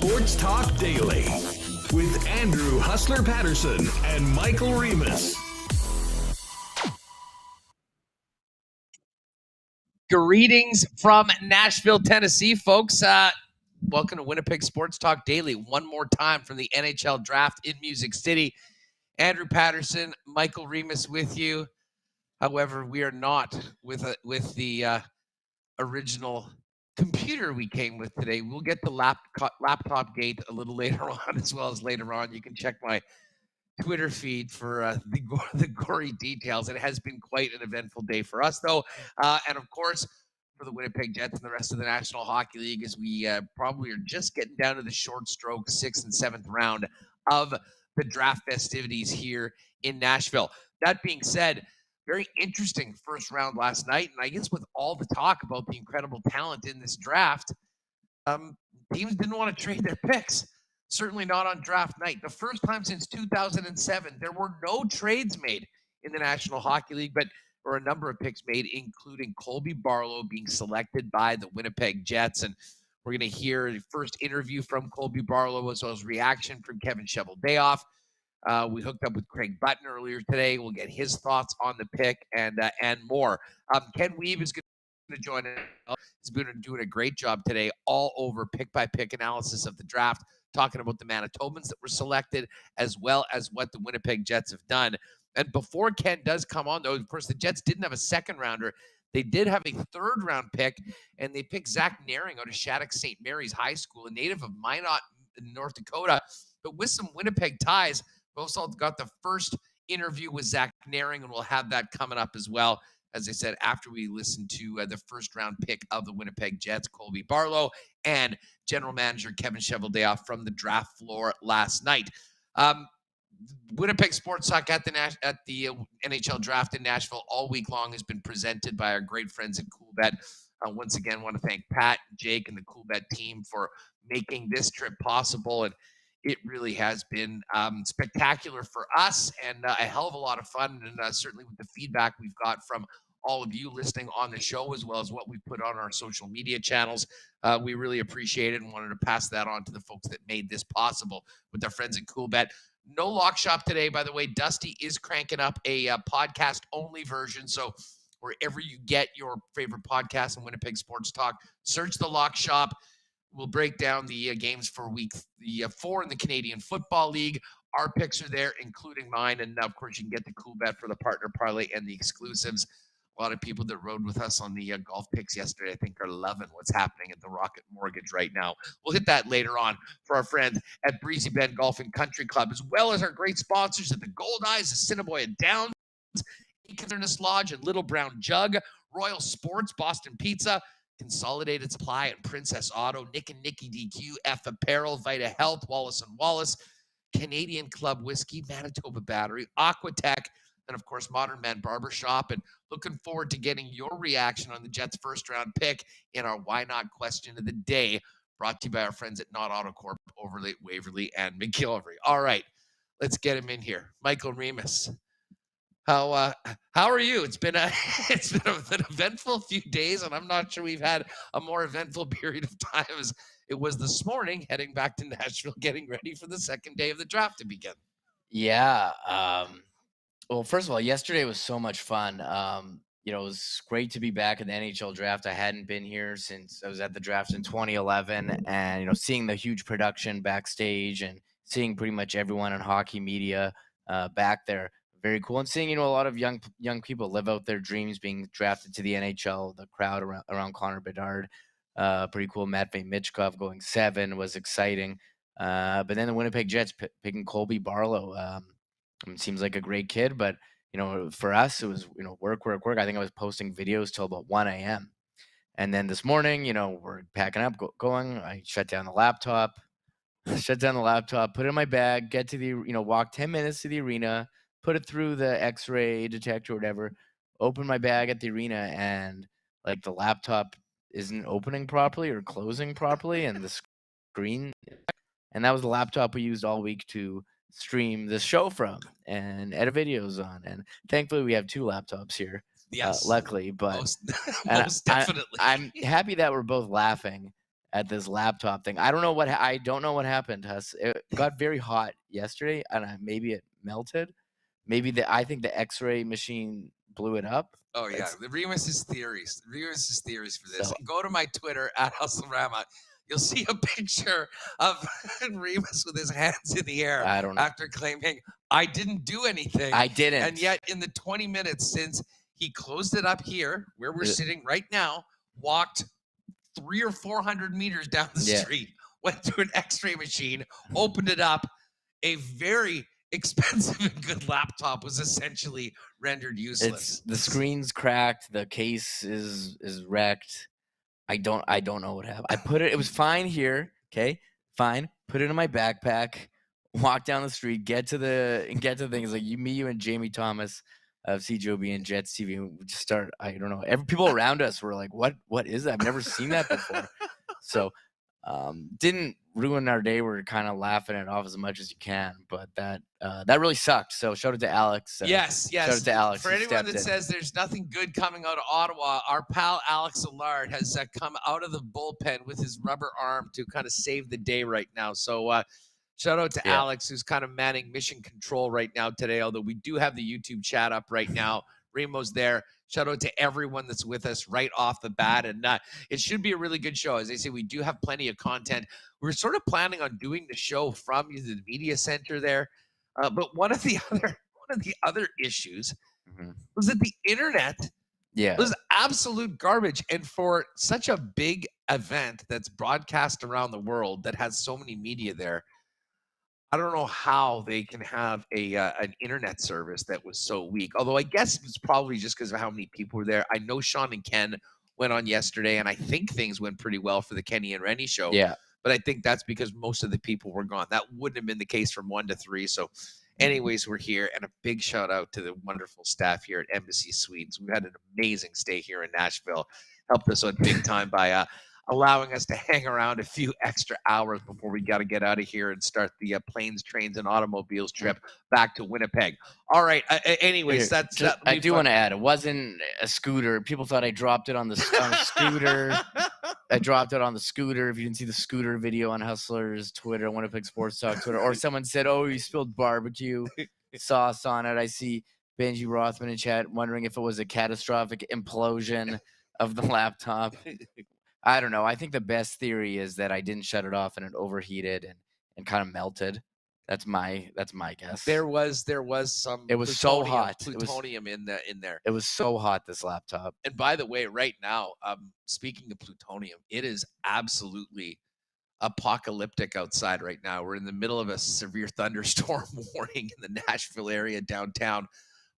Sports Talk Daily with Andrew Hustler Paterson and Michael Remis. Greetings from Nashville, Tennessee, folks. Welcome to Winnipeg Sports Talk Daily. One more time from the NHL Draft in Music City. Andrew Paterson, Michael Remis with you. However, we are not with the original computer we came with today. We'll get the laptop gate a little later on, as well as later on. You can check my Twitter feed for the gory details. It has been quite an eventful day for us, though. And, of course, for the Winnipeg Jets and the rest of the National Hockey League, as we probably are just getting down to the short stroke 6th and 7th round of the draft festivities here in Nashville. That being said, very interesting first round last night. And I guess with all the talk about the incredible talent in this draft, teams didn't want to trade their picks. Certainly not on draft night. The first time since 2007, there were no trades made in the National Hockey League, but there were a number of picks made, including Colby Barlow being selected by the Winnipeg Jets. And we're going to hear the first interview from Colby Barlow, as well as reaction from Kevin Cheveldayoff. We hooked up with Craig Button earlier today. We'll get his thoughts on the pick and more. Ken Weeb is going to join us. He's been doing a great job today, all over pick-by-pick analysis of the draft, talking about the Manitobans that were selected, as well as what the Winnipeg Jets have done. And before Ken does come on, though, of course, the Jets didn't have a second-rounder. They did have a third-round pick, and they picked Zach Nehring out of Shattuck St. Mary's High School, a native of Minot, North Dakota, but with some Winnipeg ties. We also got the first interview with Zach Nehring, and we'll have that coming up as well, as I said, after we listen to the first-round pick of the Winnipeg Jets, Colby Barlow, and general manager Kevin Cheveldayoff from the draft floor last night. Winnipeg Sports Talk at the NHL Draft in Nashville all week long has been presented by our great friends at CoolBet. Once again, want to thank Pat, Jake, and the CoolBet team for making this trip possible, and it really has been spectacular for us and a hell of a lot of fun, and certainly with the feedback we've got from all of you listening on the show, as well as what we put on our social media channels. We really appreciate it and wanted to pass that on to the folks that made this possible with our friends at CoolBet. No lock shop today, by the way. Dusty is cranking up a podcast-only version, so wherever you get your favorite podcast in Winnipeg Sports Talk, search the lock shop. We'll break down the games for week 4 in the Canadian Football League. Our picks are there, including mine. And, of course, you can get the CoolBet for the partner parlay and the exclusives. A lot of people that rode with us on the golf picks yesterday, I think, are loving what's happening at the Rocket Mortgage right now. We'll hit that later on for our friends at Breezy Bend Golf and Country Club, as well as our great sponsors at the Gold Eyes, the Assiniboia Downs, Wilderness Lodge, and Little Brown Jug, Royal Sports, Boston Pizza, Consolidated Supply and Princess Auto, Nick and Nicky DQ, F Apparel, Vita Health, Wallace and Wallace, Canadian Club Whiskey, Manitoba Battery, Aquatech, and of course, Modern Man Barbershop. And looking forward to getting your reaction on the Jets' first-round pick in our Why Not question of the day, brought to you by our friends at Not AutoCorp, Overlake, Waverly, and McGillivray. All right, let's get him in here. Michael Remis. How are you? It's been an eventful few days, and I'm not sure we've had a more eventful period of time as it was this morning, heading back to Nashville, getting ready for the second day of the draft to begin. Yeah. Well, first of all, yesterday was so much fun. It was great to be back in the NHL Draft. I hadn't been here since I was at the draft in 2011, and seeing the huge production backstage and seeing pretty much everyone in hockey media back there. Very cool. And seeing, a lot of young people live out their dreams being drafted to the NHL, the crowd around Connor Bedard. Pretty cool. Matvei Michkov going 7 was exciting. But then the Winnipeg Jets picking Colby Barlow. Seems like a great kid, but, for us, it was, work. I think I was posting videos till about 1 a.m. And then this morning, we're packing up, going. I shut down the laptop, put it in my bag, get to the, walk 10 minutes to the arena, put it through the X-ray detector or whatever, open my bag at the arena, and the laptop isn't opening properly or closing properly, and the screen. And that was the laptop we used all week to stream this show from and edit videos on. And thankfully we have 2 laptops here. Yes. Luckily, but most definitely. I'm happy that we're both laughing at this laptop thing. I don't know what happened, Huss. It got very hot yesterday, and maybe it melted. Maybe I think the X-ray machine blew it up. Oh yeah, the Remis's theories for this. So- Go to my Twitter at Hustlerama. You'll see a picture of Remis with his hands in the air I don't know. after claiming I didn't do anything. I didn't. And yet, in the 20 minutes since he closed it up here, where we're sitting right now, walked 300 or 400 meters down the street, went to an X-ray machine, opened it up, a very expensive and good laptop was essentially rendered useless. The screen's cracked. The case is wrecked. I don't know what happened. I put it. It was fine here. Okay, fine. Put it in my backpack. Walk down the street. Get to the things like you and Jamie Thomas of CJOB and Jets TV. We just start. I don't know. People around us were like, "What is that? I've never seen that before." So, didn't ruin our day. We're kind of laughing it off as much as you can, but that really sucked. So shout out to Alex. Yes. Shout out to Alex. For anyone that says there's nothing good coming out of Ottawa, our pal Alex Allard has come out of the bullpen with his rubber arm to kind of save the day right now. So shout out to Alex, who's kind of manning mission control right now today, although we do have the YouTube chat up right now. Remo's there. Shout out to everyone that's with us right off the bat. And it should be a really good show. As I say, we do have plenty of content. We're sort of planning on doing the show from the media center there. But one of the other issues was that the internet was absolute garbage. And for such a big event that's broadcast around the world that has so many media there, I don't know how they can have an internet service that was so weak. Although I guess it's probably just because of how many people were there. I know Sean and Ken went on yesterday, and I think things went pretty well for the Kenny and Rennie show. Yeah. But I think that's because most of the people were gone. That wouldn't have been the case from 1 to 3. So anyways, we're here. And a big shout out to the wonderful staff here at Embassy Suites. We had an amazing stay here in Nashville. Helped us out big time by allowing us to hang around a few extra hours before we got to get out of here and start the planes, trains, and automobiles trip back to Winnipeg. All right. Anyways, I do want to add, it wasn't a scooter. People thought I dropped it on the scooter. I dropped it on the scooter. If you didn't see the scooter video on Hustler's Twitter, Winnipeg Sports Talk Twitter, or someone said, "Oh, you spilled barbecue sauce on it." I see Benji Rothman in chat wondering if it was a catastrophic implosion of the laptop. I don't know. I think the best theory is that I didn't shut it off and it overheated and kind of melted. That's my guess. There was some. It was so hot. Plutonium in there. It was so hot, this laptop. And by the way, right now, speaking of plutonium, it is absolutely apocalyptic outside right now. We're in the middle of a severe thunderstorm warning in the Nashville area downtown.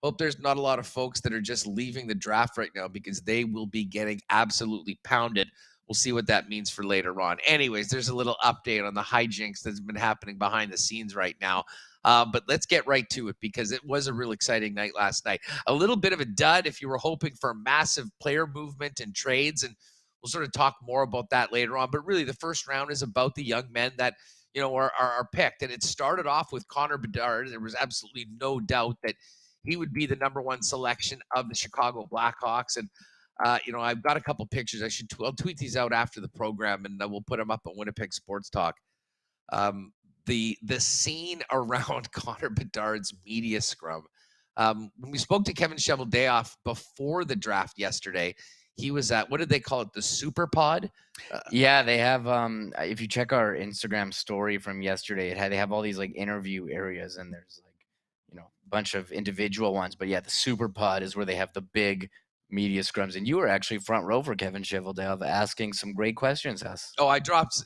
Hope there's not a lot of folks that are just leaving the draft right now because they will be getting absolutely pounded. We'll see what that means for later on. Anyways, there's a little update on the hijinks that's been happening behind the scenes right now. But let's get right to it because it was a real exciting night last night. A little bit of a dud if you were hoping for massive player movement and trades, and we'll sort of talk more about that later on. But really, the first round is about the young men that are picked. And it started off with Connor Bedard. There was absolutely no doubt that he would be the number one selection of the Chicago Blackhawks. And I've got a couple pictures. I'll tweet these out after the program, and we'll put them up on Winnipeg Sports Talk. The scene around Connor Bedard's media scrum. When we spoke to Kevin Cheveldayoff before the draft yesterday, he was at, what did they call it? The Super Pod? Yeah, they have, if you check our Instagram story from yesterday, they have all these like interview areas, and there's like, a bunch of individual ones. But yeah, the Super Pod is where they have the big media scrums, and you were actually front row for Kevin Cheveldayoff asking some great questions. Oh, I dropped,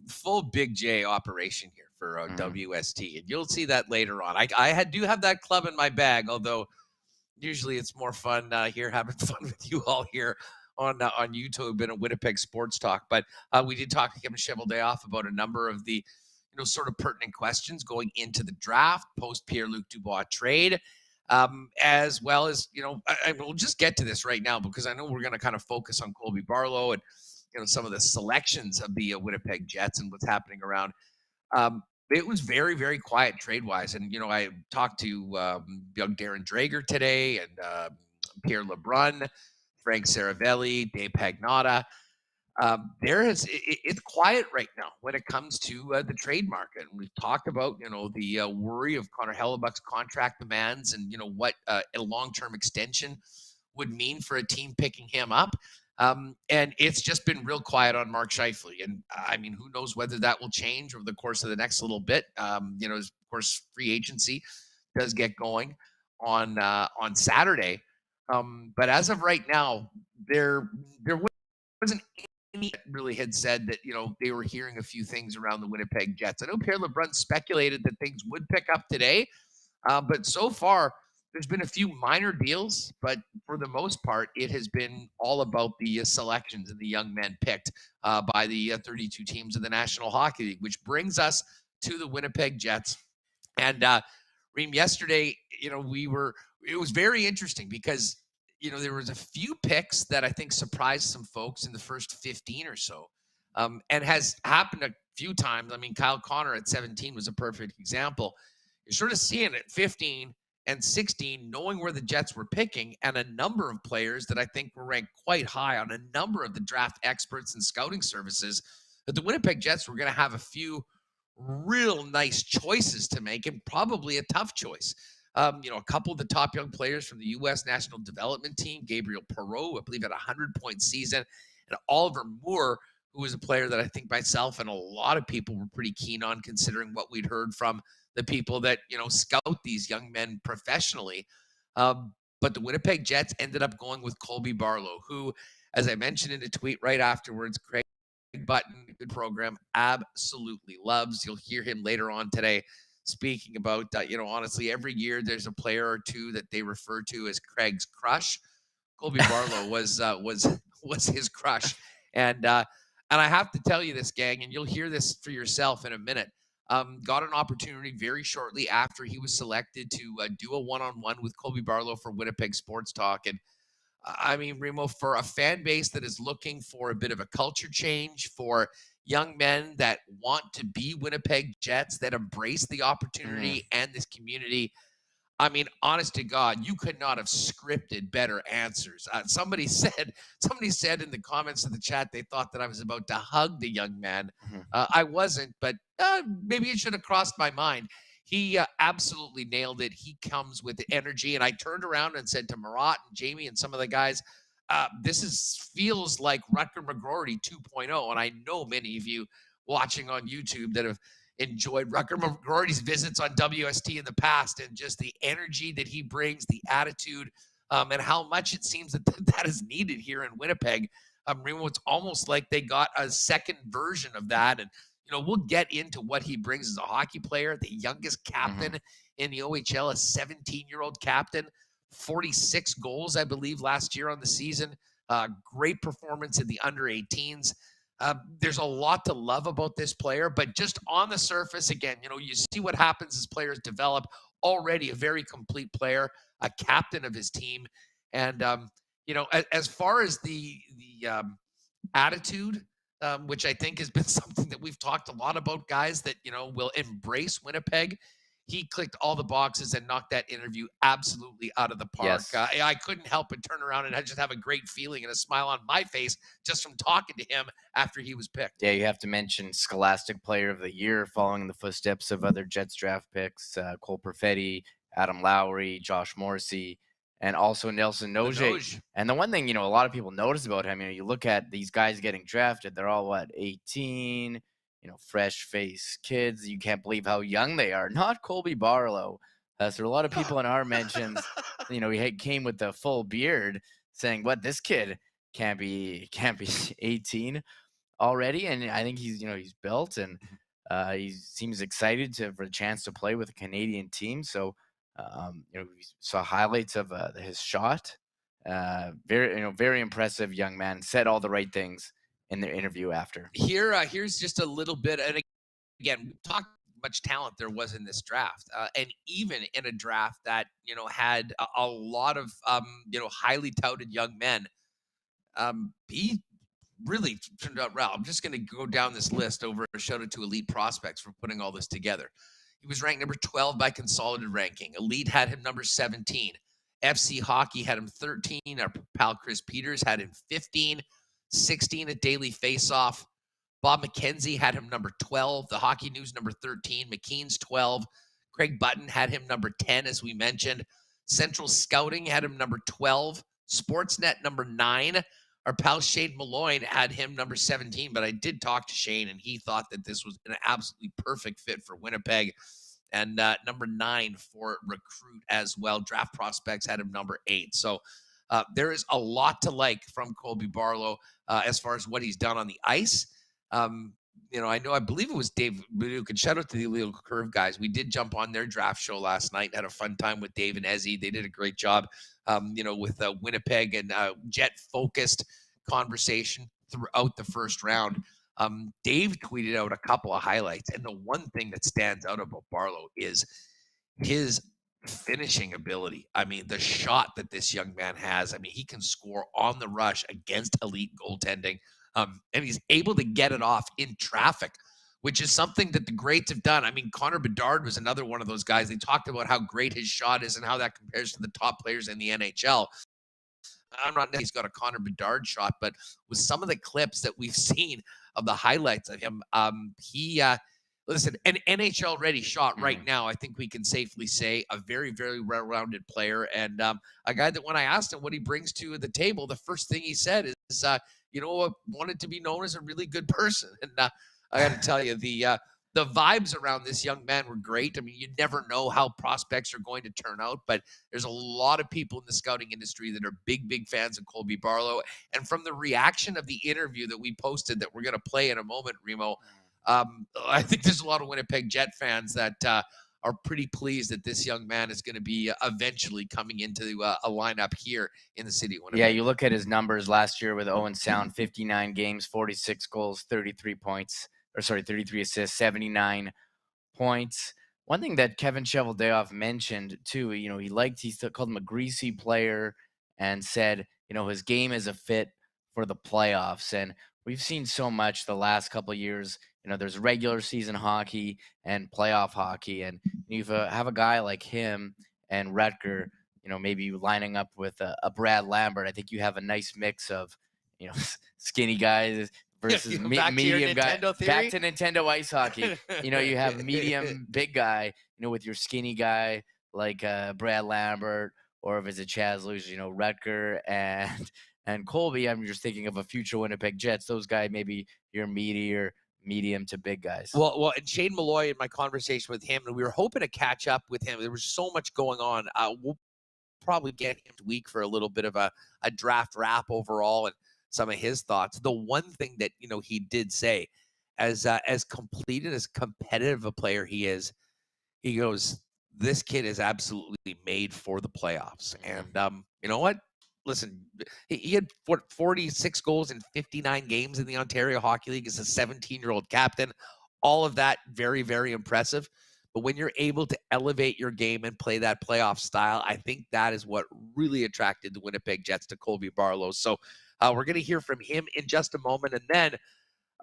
full Big J operation here for WST, and you'll see that later on. I do have that club in my bag, although usually it's more fun here having fun with you all here on YouTube and a Winnipeg Sports Talk. But we did talk to Kevin Cheveldayoff about a number of the sort of pertinent questions going into the draft, post Pierre-Luc Dubois trade, as well as, we'll just get to this right now because I know we're going to kind of focus on Colby Barlow and, some of the selections of the Winnipeg Jets and what's happening around. It was very, very quiet trade-wise. And, I talked to young Darren Drager today and Pierre LeBrun, Frank Saravelli, Dave Pagnotta. It's quiet right now when it comes to the trade market. And we've talked about, the worry of Connor Hellebuck's contract demands and, what a long-term extension would mean for a team picking him up. And it's just been real quiet on Mark Scheifele. And I mean, who knows whether that will change over the course of the next little bit. Of course, free agency does get going on Saturday. But as of right now, there wasn't any that really had said that, they were hearing a few things around the Winnipeg Jets. I know Pierre-Luc speculated that things would pick up today, but so far there's been a few minor deals, but for the most part, it has been all about the selections and the young men picked by the 32 teams of the National Hockey League, which brings us to the Winnipeg Jets. And Reem, yesterday, it was very interesting because there was a few picks that I think surprised some folks in the first 15 or so, and has happened a few times. I mean, Kyle Connor at 17 was a perfect example. You're sort of seeing it 15 and 16, knowing where the Jets were picking, and a number of players that I think were ranked quite high on a number of the draft experts and scouting services, that the Winnipeg Jets were going to have a few real nice choices to make, and probably a tough choice. A couple of the top young players from the U.S. National Development Team, Gabriel Perreault, I believe, had a 100-point season, and Oliver Moore, who was a player that I think myself and a lot of people were pretty keen on, considering what we'd heard from the people that, scout these young men professionally. But the Winnipeg Jets ended up going with Colby Barlow, who, as I mentioned in a tweet right afterwards, Craig Button, good program, absolutely loves. You'll hear him later on today speaking about, honestly, every year there's a player or two that they refer to as Craig's crush. Colby Barlow was his crush. And I have to tell you this, gang, and you'll hear this for yourself in a minute. Got an opportunity very shortly after he was selected to do a one-on-one with Colby Barlow for Winnipeg Sports Talk. And I mean, Remo, for a fan base that is looking for a bit of a culture change, for young men that want to be Winnipeg Jets, that embrace the opportunity and this community, I mean, honest to God, you could not have scripted better answers. Somebody said in the comments of the chat they thought that I was about to hug the young man. I wasn't, but maybe it should have crossed my mind. He absolutely nailed it. He comes with the energy. And I turned around and said to Marat and Jamie and some of the guys, this feels like Rutger McGroarty 2.0. And I know many of you watching on YouTube that have enjoyed Rutger McGroarty's visits on WST in the past, and just the energy that he brings, the attitude, and how much it seems that is needed here in Winnipeg. Remo, it's almost like they got a second version of that. And, we'll get into what he brings as a hockey player, the youngest captain in the OHL, a 17-year-old captain, 46 goals, I believe, last year on the season. Great performance in the under-18s. There's a lot to love about this player, but just on the surface, again, you see what happens as players develop. Already a very complete player, a captain of his team. And, as far as the attitude, which I think has been something that we've talked a lot about, guys that, will embrace Winnipeg. He clicked all the boxes and knocked that interview absolutely out of the park. Yes. I couldn't help but turn around and I just have a great feeling and a smile on my face just from talking to him after he was picked. Yeah, you have to mention Scholastic Player of the Year, following in the footsteps of other Jets draft picks, Cole Perfetti, Adam Lowry, Josh Morrissey, and also Nelson Noge. And the one thing, a lot of people notice about him, you look at these guys getting drafted, they're all, 18, fresh-faced kids. You can't believe how young they are. Not Colby Barlow. So a lot of people in our mentions, he came with the full beard saying, what, this kid can't be 18 already. And I think he's built, and he seems excited for a chance to play with a Canadian team. So, we saw highlights of his shot. Very impressive young man. Said all the right things in the interview after. Here's just a little bit. And again, we talked much talent there was in this draft, and even in a draft that had a lot of highly touted young men. He really turned out well. I'm just going to go down this list over a shout out to Elite Prospects for putting all this together. He was ranked number 12 by Consolidated Ranking. Elite had him number 17. FC Hockey had him 13. Our pal Chris Peters had him 15. 16 at Daily Faceoff. Bob McKenzie had him number 12. The Hockey News number 13. McKean's 12. Craig Button had him number 10, as we mentioned. Central Scouting had him number 12. Sportsnet number 9. Our pal Shane Malloy had him number 17, but I did talk to Shane, and he thought that this was an absolutely perfect fit for Winnipeg. And number 9 for Recruit as well. Draft Prospects had him number 8. So there is a lot to like from Colby Barlow as far as what he's done on the ice. I believe it was Dave Balharry, and shout out to the Illegal Curve guys. We did jump on their draft show last night, had a fun time with Dave and Ezzy. They did a great job, with Winnipeg and Jet-focused conversation throughout the first round. Dave tweeted out a couple of highlights, and the one thing that stands out about Barlow is his finishing ability. I mean, the shot that this young man has, he can score on the rush against elite goaltending. And he's able to get it off in traffic, which is something that the greats have done. Connor Bedard was another one of those guys. They talked about how great his shot is and how that compares to the top players in the NHL. I'm not saying he's got a Connor Bedard shot, but with some of the clips that we've seen of the highlights of him, listen, an NHL-ready shot right now, I think we can safely say a very, very well-rounded player, and a guy that when I asked him what he brings to the table, the first thing he said is, wanted to be known as a really good person. And I got to tell you, the vibes around this young man were great. You never know how prospects are going to turn out, but there's a lot of people in the scouting industry that are big, big fans of Colby Barlow. And from the reaction of the interview that we posted that we're going to play in a moment, Remo, I think there's a lot of Winnipeg Jet fans that are pretty pleased that this young man is going to be eventually coming into a lineup here in the city of Winnipeg. Yeah, you look at his numbers last year with Owen Sound, 59 games, 46 goals, 33 assists, 79 points. One thing that Kevin Cheveldayoff mentioned too, he called him a greasy player and said, his game is a fit for the playoffs. And we've seen so much the last couple of years. There's regular season hockey and playoff hockey, and you have a guy like him and Rutger, maybe lining up with a Brad Lambert. I think you have a nice mix of, skinny guys versus medium guy. Back to Nintendo ice hockey. You have medium big guy, with your skinny guy like Brad Lambert, or if it's a Chaz Luce, Rutger and Colby. I'm just thinking of a future Winnipeg Jets. Those guys, maybe your medium to big guys. Well, and Shane Malloy, in my conversation with him, and we were hoping to catch up with him. There was so much going on. We'll probably get him this week for a little bit of a draft wrap overall and some of his thoughts. The one thing that he did say, as complete and as competitive a player he is, he goes, "This kid is absolutely made for the playoffs." And you know what? Listen, he had 46 goals in 59 games in the Ontario Hockey League as a 17-year-old captain. All of that very, very impressive. But when you're able to elevate your game and play that playoff style, I think that is what really attracted the Winnipeg Jets to Colby Barlow. So we're going to hear from him in just a moment, and then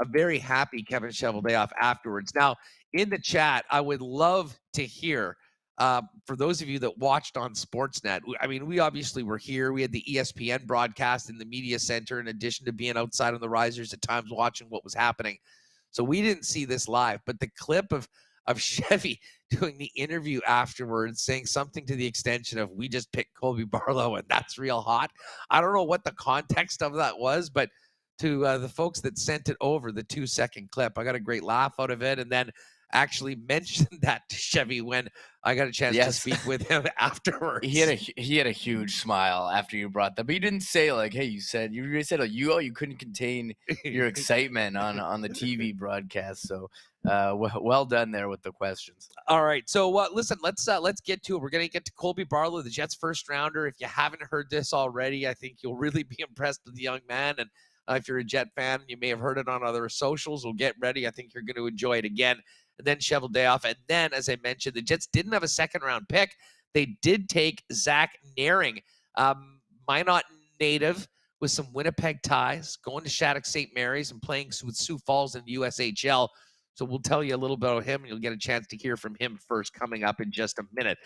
a very happy Kevin Cheveldayoff afterwards. Now, in the chat, I would love to hear for those of you that watched on Sportsnet. We obviously were here. We had the ESPN broadcast in the media center, in addition to being outside on the risers at times watching what was happening. So we didn't see this live, but the clip of Chevy doing the interview afterwards, saying something to the extension of, "We just picked Colby Barlow and that's real hot." I don't know what the context of that was, but to the folks that sent it over, the 2-second clip, I got a great laugh out of it. And then actually mentioned that to Chevy when I got a chance to speak with him afterwards. He had a huge smile after you brought that, but you didn't say like, "Hey," you said you couldn't contain your excitement on the TV broadcast. So well done there with the questions. All right, so listen, let's get to it. We're gonna get to Colby Barlow, the Jets first rounder. If you haven't heard this already, I think you'll really be impressed with the young man. And if you're a Jet fan, you may have heard it on other socials. Well, get ready. I think you're going to enjoy it again. And then Cheveldayoff. And then, as I mentioned, the Jets didn't have a second-round pick. They did take Zach Nehring, Minot native with some Winnipeg ties, going to Shattuck St. Mary's and playing with Sioux Falls in the USHL. So we'll tell you a little bit about him, and you'll get a chance to hear from him first coming up in just a minute.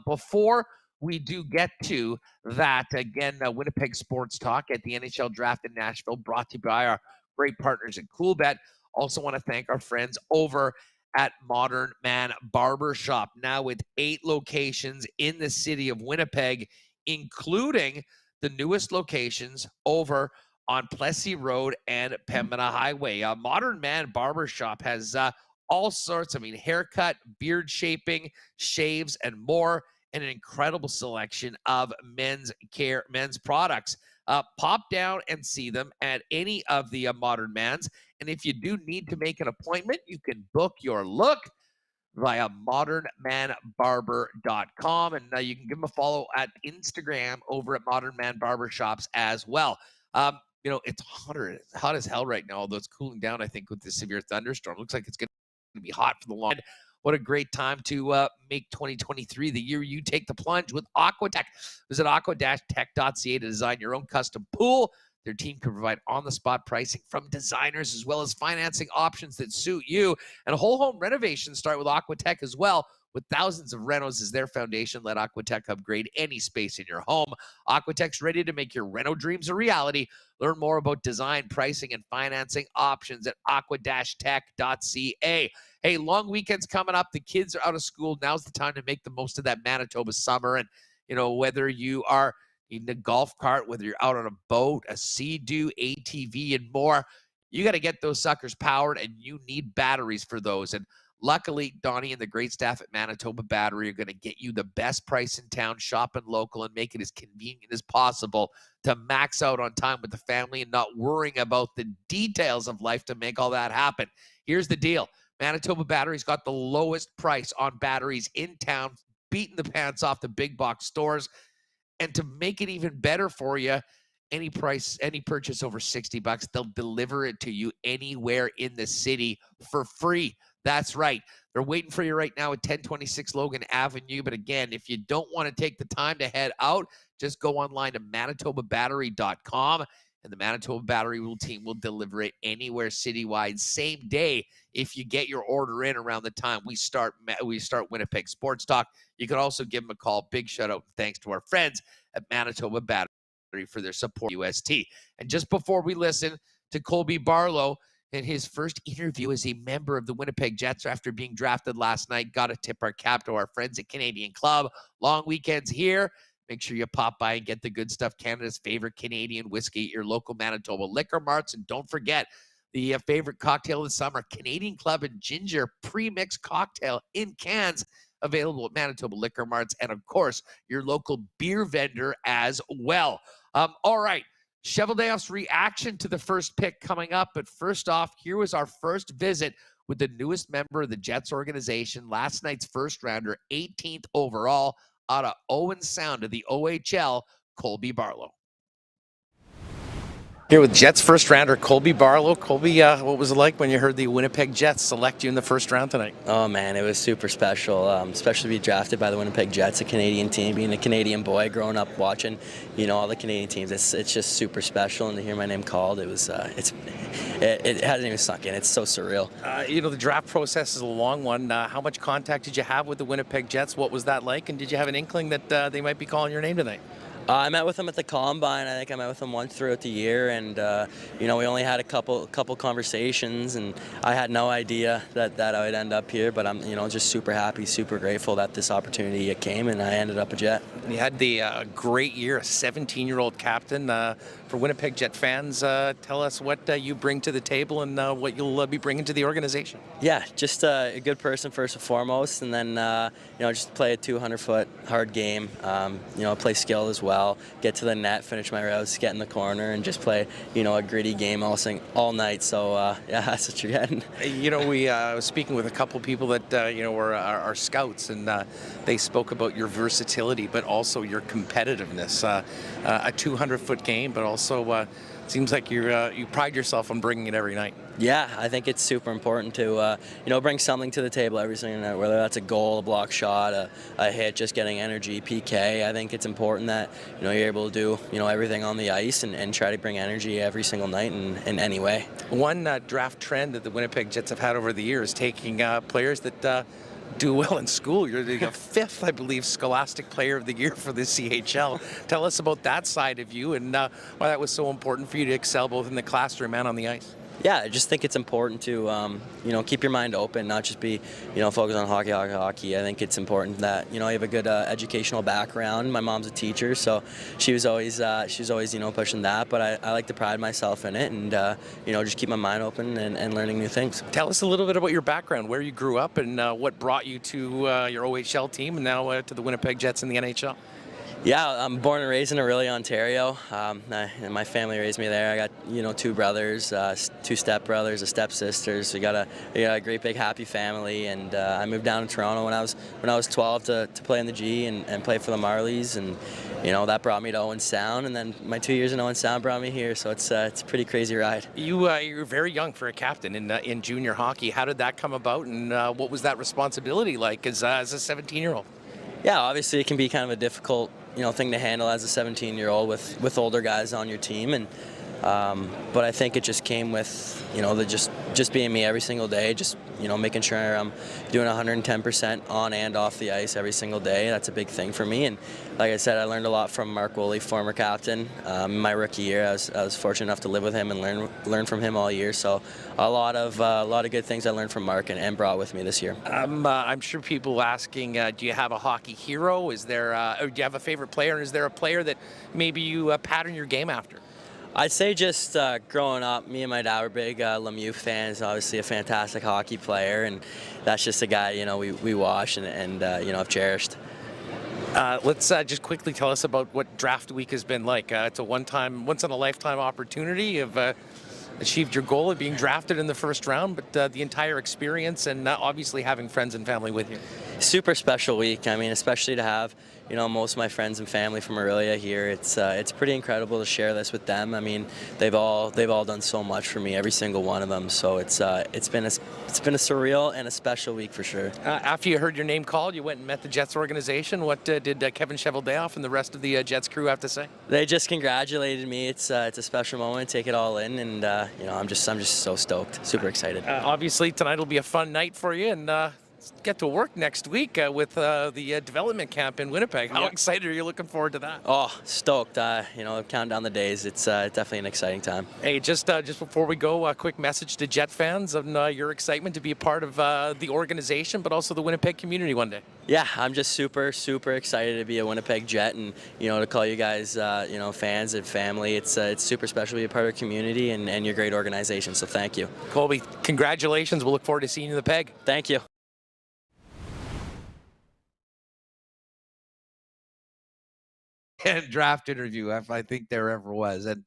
Before we do get to that, again, Winnipeg Sports Talk at the NHL Draft in Nashville, brought to you by our great partners at CoolBet. Also want to thank our friends over at Modern Man Barbershop, now with 8 locations in the city of Winnipeg, including the newest locations over on Plessis Road and Pembina Highway. Modern Man Barbershop has all sorts, haircut, beard shaping, shaves, and more, and an incredible selection of men's products. Pop down and see them at any of the Modern Mans. And if you do need to make an appointment, you can book your look via modernmanbarber.com. And you can give them a follow at Instagram over at Modern Man Barbershops as well. It's hot as hell right now, although it's cooling down, I think, with the severe thunderstorm. Looks like it's going to be hot for the long. What a great time to make 2023 the year you take the plunge with Aquatech. Visit aqua-tech.ca to design your own custom pool. Their team can provide on-the-spot pricing from designers, as well as financing options that suit you. And whole home renovations start with Aquatech as well. With thousands of renos as their foundation, let Aquatech upgrade any space in your home. Aquatech's ready to make your reno dreams a reality. Learn more about design, pricing, and financing options at aqua-tech.ca. Hey, long weekends coming up. The kids are out of school. Now's the time to make the most of that Manitoba summer. And, whether you are in a golf cart, whether you're out on a boat, a Sea-Doo, ATV, and more, you got to get those suckers powered, and you need batteries for those. And luckily, Donnie and the great staff at Manitoba Battery are going to get you the best price in town, shopping local, and make it as convenient as possible to max out on time with the family and not worrying about the details of life to make all that happen. Here's the deal. Manitoba Battery's got the lowest price on batteries in town, beating the pants off the big box stores. And to make it even better for you, any purchase over $60, they'll deliver it to you anywhere in the city for free. That's right. They're waiting for you right now at 1026 Logan Avenue. But again, if you don't want to take the time to head out, just go online to manitobabattery.com, and the Manitoba Battery team will deliver it anywhere citywide, same day, if you get your order in around the time we start Winnipeg Sports Talk. You can also give them a call. Big shout out and thanks to our friends at Manitoba Battery for their support UST. And just before we listen to Colby Barlow in his first interview as a member of the Winnipeg Jets after being drafted last night, got to tip our cap to our friends at Canadian Club. Long weekends here. Make sure you pop by and get the good stuff, Canada's favorite Canadian whiskey at your local Manitoba liquor marts. And don't forget the favorite cocktail of the summer, Canadian Club and Ginger pre-mixed cocktail in cans, available at Manitoba liquor marts, and of course your local beer vendor as well. All right, Cheveldayoff's reaction to the first pick coming up, but first off, here was our first visit with the newest member of the Jets organization, last night's first rounder, 18th overall, out of Owen Sound of the OHL, Colby Barlow. Here with Jets first rounder Colby Barlow. Colby, what was it like when you heard the Winnipeg Jets select you in the first round tonight? Oh man, it was super special, especially to be drafted by the Winnipeg Jets, a Canadian team, being a Canadian boy, growing up watching, all the Canadian teams. It's just super special, and to hear my name called, it was, it hasn't even sunk in. It's so surreal. The draft process is a long one. How much contact did you have with the Winnipeg Jets? What was that like? And did you have an inkling that they might be calling your name tonight? I met with them at the Combine. I think I met with them once throughout the year, and we only had a couple conversations, and I had no idea that I would end up here. But I'm just super happy, super grateful that this opportunity came, and I ended up a Jet. You had the great year, a 17-year-old captain. For Winnipeg Jet fans, tell us what you bring to the table and what you'll be bringing to the organization. Yeah, just a good person first and foremost, and then just play a 200-foot hard game. Play skill as well. Get to the net, finish my routes, get in the corner, and just play a gritty game all night. So yeah, that's what you're getting. We was speaking with a couple people that were our scouts, and they spoke about your versatility, but also your competitiveness. A 200-foot game, but also seems like you pride yourself on bringing it every night. Yeah, I think it's super important to bring something to the table every single night, whether that's a goal, a block shot, a hit, just getting energy, PK. I think it's important that you're able to do everything on the ice and try to bring energy every single night in any way. One draft trend that the Winnipeg Jets have had over the years, taking players that do well in school. You're the fifth, I believe, Scholastic Player of the Year for the CHL. Tell us about that side of you and why that was so important for you to excel both in the classroom and on the ice. Yeah, I just think it's important to, keep your mind open, not just be, focused on hockey. I think it's important that, you have a good educational background. My mom's a teacher, so she was always pushing that. But I like to pride myself in it and, just keep my mind open and learning new things. Tell us a little bit about your background, where you grew up, and what brought you to your OHL team and now to the Winnipeg Jets in the NHL. Yeah, I'm born and raised in Orillia, Ontario. And my family raised me there. I got, 2 brothers, 2 stepbrothers, a stepsister. So we got a great big happy family. And I moved down to Toronto when I was 12 to play in the G and play for the Marlies. And that brought me to Owen Sound. And then my 2 years in Owen Sound brought me here. So it's a pretty crazy ride. You were very young for a captain in junior hockey. How did that come about, and what was that responsibility like as a 17-year-old? Yeah, obviously it can be kind of a difficult thing to handle as a 17-year-old with older guys on your team, and but I think it just came with just being me every single day, just making sure I'm doing 110% on and off the ice every single day. That's a big thing for me, and like I said, I learned a lot from Mark Woolley, former captain. My rookie year, I was fortunate enough to live with him and learn from him all year. So a lot of good things I learned from Mark and brought with me this year. I'm sure people asking, do you have a hockey hero? Is there, or do you have a favorite player? And is there a player that maybe you pattern your game after? I'd say just growing up, me and my dad were big Lemieux fans. Obviously a fantastic hockey player, and that's just a guy we watch and I've cherished. Let's just quickly tell us about what draft week has been like. It's a once in a lifetime opportunity. You've achieved your goal of being drafted in the first round, but the entire experience and obviously having friends and family with you. Super special week. I mean, especially to have most of my friends and family from Orillia here. It's pretty incredible to share this with them. I mean, they've all done so much for me, every single one of them. So it's been a surreal and a special week for sure. After you heard your name called, you went and met the Jets organization. What did Kevin Cheveldayoff and the rest of the Jets crew have to say? They just congratulated me. It's a special moment. Take it all in, and I'm just so stoked. Super excited. Obviously, tonight will be a fun night for you, and get to work next week with the development camp in Winnipeg. How excited are you? Looking forward to that? Oh, stoked. Counting down the days. It's definitely an exciting time. Hey, just before we go, a quick message to Jet fans on your excitement to be a part of the organization, but also the Winnipeg community one day. Yeah, I'm just super, super excited to be a Winnipeg Jet, and to call you guys, fans and family. It's super special to be a part of the community and your great organization. So thank you, Colby. Congratulations. We'll look forward to seeing you in the Peg. Thank you. And draft interview, if I think there ever was. And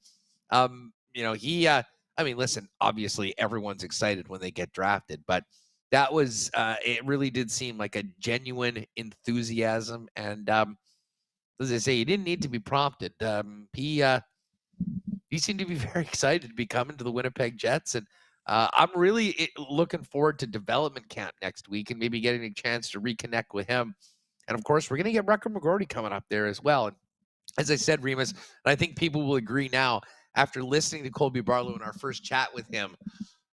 listen, obviously everyone's excited when they get drafted, but that was it really did seem like a genuine enthusiasm. And as I say, he didn't need to be prompted. He seemed to be very excited to be coming to the Winnipeg Jets, and I'm really looking forward to development camp next week and maybe getting a chance to reconnect with him. And of course, we're going to get Rutger McGroarty coming up there as well. And as I said, Remis, and I think people will agree now after listening to Colby Barlow in our first chat with him,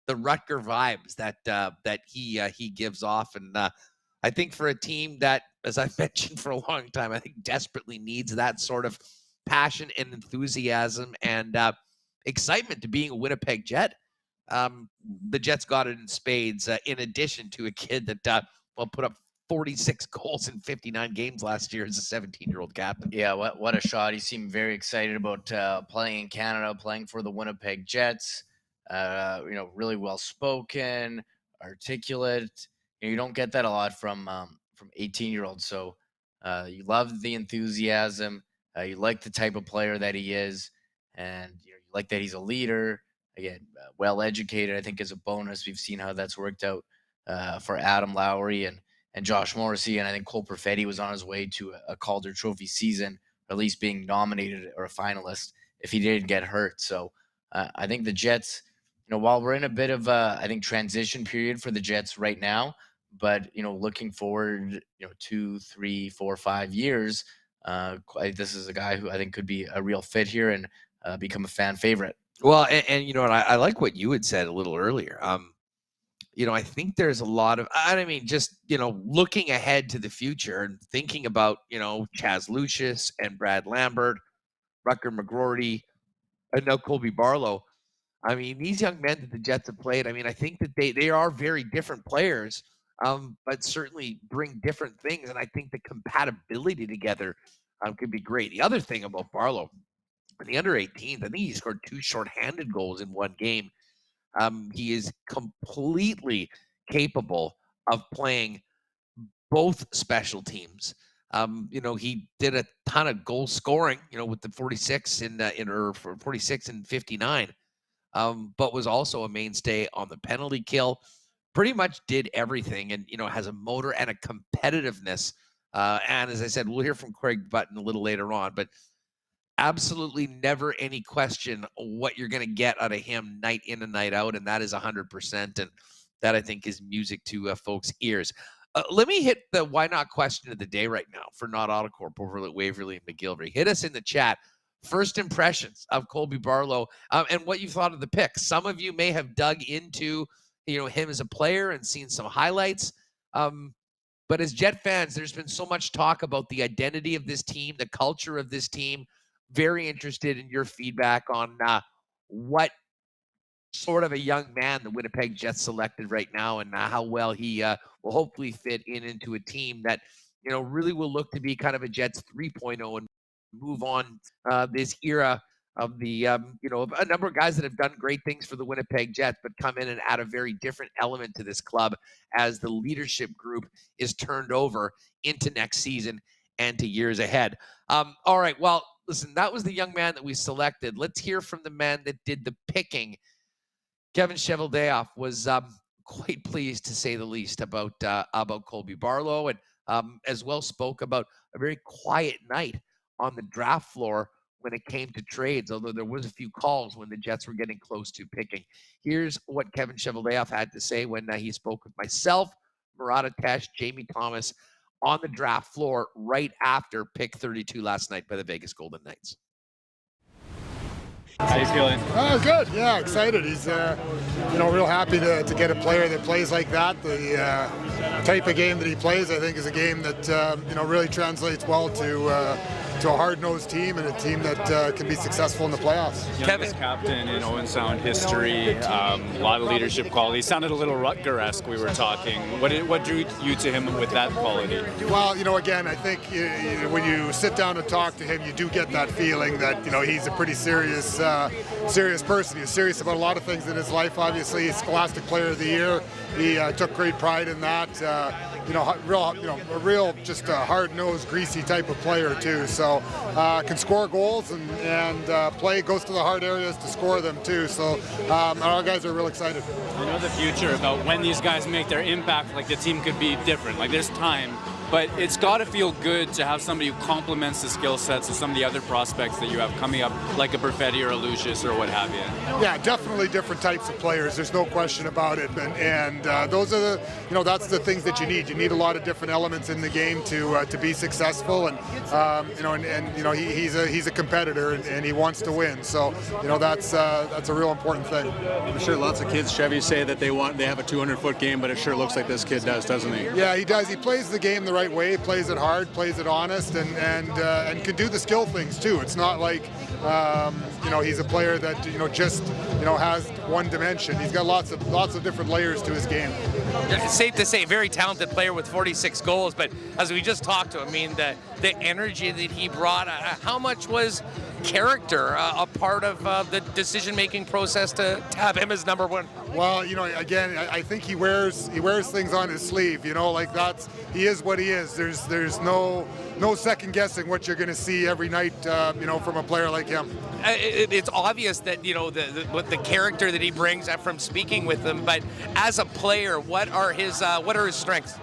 the Rutger vibes that he gives off. And I think for a team that, as I've mentioned for a long time, I think desperately needs that sort of passion and enthusiasm and excitement to being a Winnipeg Jet. The Jets got it in spades, in addition to a kid that put up 46 goals in 59 games last year as a 17-year-old captain. Yeah, what a shot. He seemed very excited about playing in Canada, playing for the Winnipeg Jets. Really well-spoken, articulate. You don't get that a lot from 18-year-olds. So you love the enthusiasm. You like the type of player that he is. And you like that he's a leader. Again, well-educated, I think, is a bonus. We've seen how that's worked out for Adam Lowry and Josh Morrissey, and I think Cole Perfetti was on his way to a Calder Trophy season, or at least being nominated or a finalist if he didn't get hurt. So I think the Jets, while we're in a bit of I think transition period for the Jets right now, but looking forward, 2, 3, 4, 5 years, this is a guy who I think could be a real fit here and become a fan favorite. Well, and you know what, I like what you had said a little earlier. I think there's a lot of, I mean, just, looking ahead to the future and thinking about, Chaz Lucius and Brad Lambert, Rucker McGroarty, and now Colby Barlow. I mean, these young men that the Jets have played, I mean, I think that they are very different players, but certainly bring different things. And I think the compatibility together could be great. The other thing about Barlow, in the under 18s, I think he scored 2 shorthanded goals in one game. He is completely capable of playing both special teams. He did a ton of goal scoring, with the 46 or 46 and 59, but was also a mainstay on the penalty kill. Pretty much did everything, and has a motor and a competitiveness. And as I said, we'll hear from Craig Button a little later on, but absolutely never any question what you're going to get out of him night in and night out, and that is 100%. And that, I think, is music to folks' ears. Let me hit the why not question of the day right now for Not Autocorp over at Waverly and McGillivray. Hit us in the chat. First impressions of Colby Barlow and what you thought of the pick. Some of you may have dug into him as a player and seen some highlights. But as Jet fans, there's been so much talk about the identity of this team, the culture of this team. Very interested in your feedback on what sort of a young man the Winnipeg Jets selected right now, and how well he will hopefully fit into a team that really will look to be kind of a Jets 3.0 and move on this era of the a number of guys that have done great things for the Winnipeg Jets, but come in and add a very different element to this club as the leadership group is turned over into next season and to years ahead. All right, well, listen, that was the young man that we selected. Let's hear from the man that did the picking. Kevin Cheveldayoff was quite pleased, to say the least, about Colby Barlow, and as well spoke about a very quiet night on the draft floor when it came to trades, although there was a few calls when the Jets were getting close to picking. Here's what Kevin Cheveldayoff had to say when he spoke with myself, Murat Atesh, Jamie Thomas, on the draft floor right after pick 32 last night by the Vegas Golden Knights. How you feeling? Good. Yeah, excited. He's, real happy to get a player that plays like that. The type of game that he plays, I think, is a game that, really translates well to a hard-nosed team and a team that can be successful in the playoffs. Kevin, captain in Owen Sound history, a lot of leadership qualities. Sounded a little Rutger-esque. We were talking. What drew you to him with that quality? Well, again, I think when you sit down and talk to him, you do get that feeling that he's a pretty serious person. He's serious about a lot of things in his life. Obviously, he's Scholastic Player of the Year. He took great pride in that. A real just a hard-nosed, greasy type of player too. So can score goals and goes to the hard areas to score them too. So our guys are real excited. I know the future about when these guys make their impact. Like the team could be different. Like there's time. But it's got to feel good to have somebody who complements the skill sets of some of the other prospects that you have coming up, like a Perfetti or a Lucius or what have you. Yeah, definitely different types of players. There's no question about it. And those are that's the things that you need. You need a lot of different elements in the game to be successful. And he's a competitor and he wants to win. So that's a real important thing. I'm sure lots of kids, Chevy, say that they have a 200-foot game, but it sure looks like this kid does, doesn't he? Yeah, he does. He plays the game the right way, plays it hard, plays it honest, and can do the skill things too. It's not like he's a player that just has one dimension. He's got lots of different layers to his game. It's safe to say, very talented player with 46 goals. But as we just talked to him, I mean, the energy that he brought. How much was character a part of the decision-making process to have him as number one? Well, again, I think he wears things on his sleeve. He is what he is. There's no second guessing what you're going to see every night. From a player like him. It's obvious that the character that he brings from speaking with them. But as a player, what are his strengths?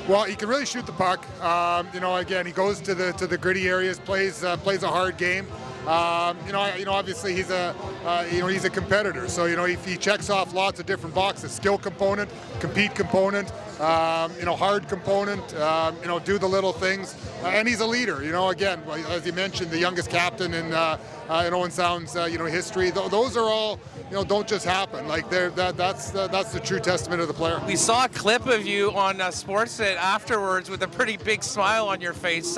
Well, he can really shoot the puck. Again, he goes to the gritty areas, plays a hard game. Obviously he's a competitor. So if he checks off lots of different boxes, skill component, compete component, hard component, do the little things, and he's a leader. Again, as you mentioned, the youngest captain in Owen Sound's history. Those are all don't just happen. Like that's the true testament of the player. We saw a clip of you on Sportsnet afterwards with a pretty big smile on your face.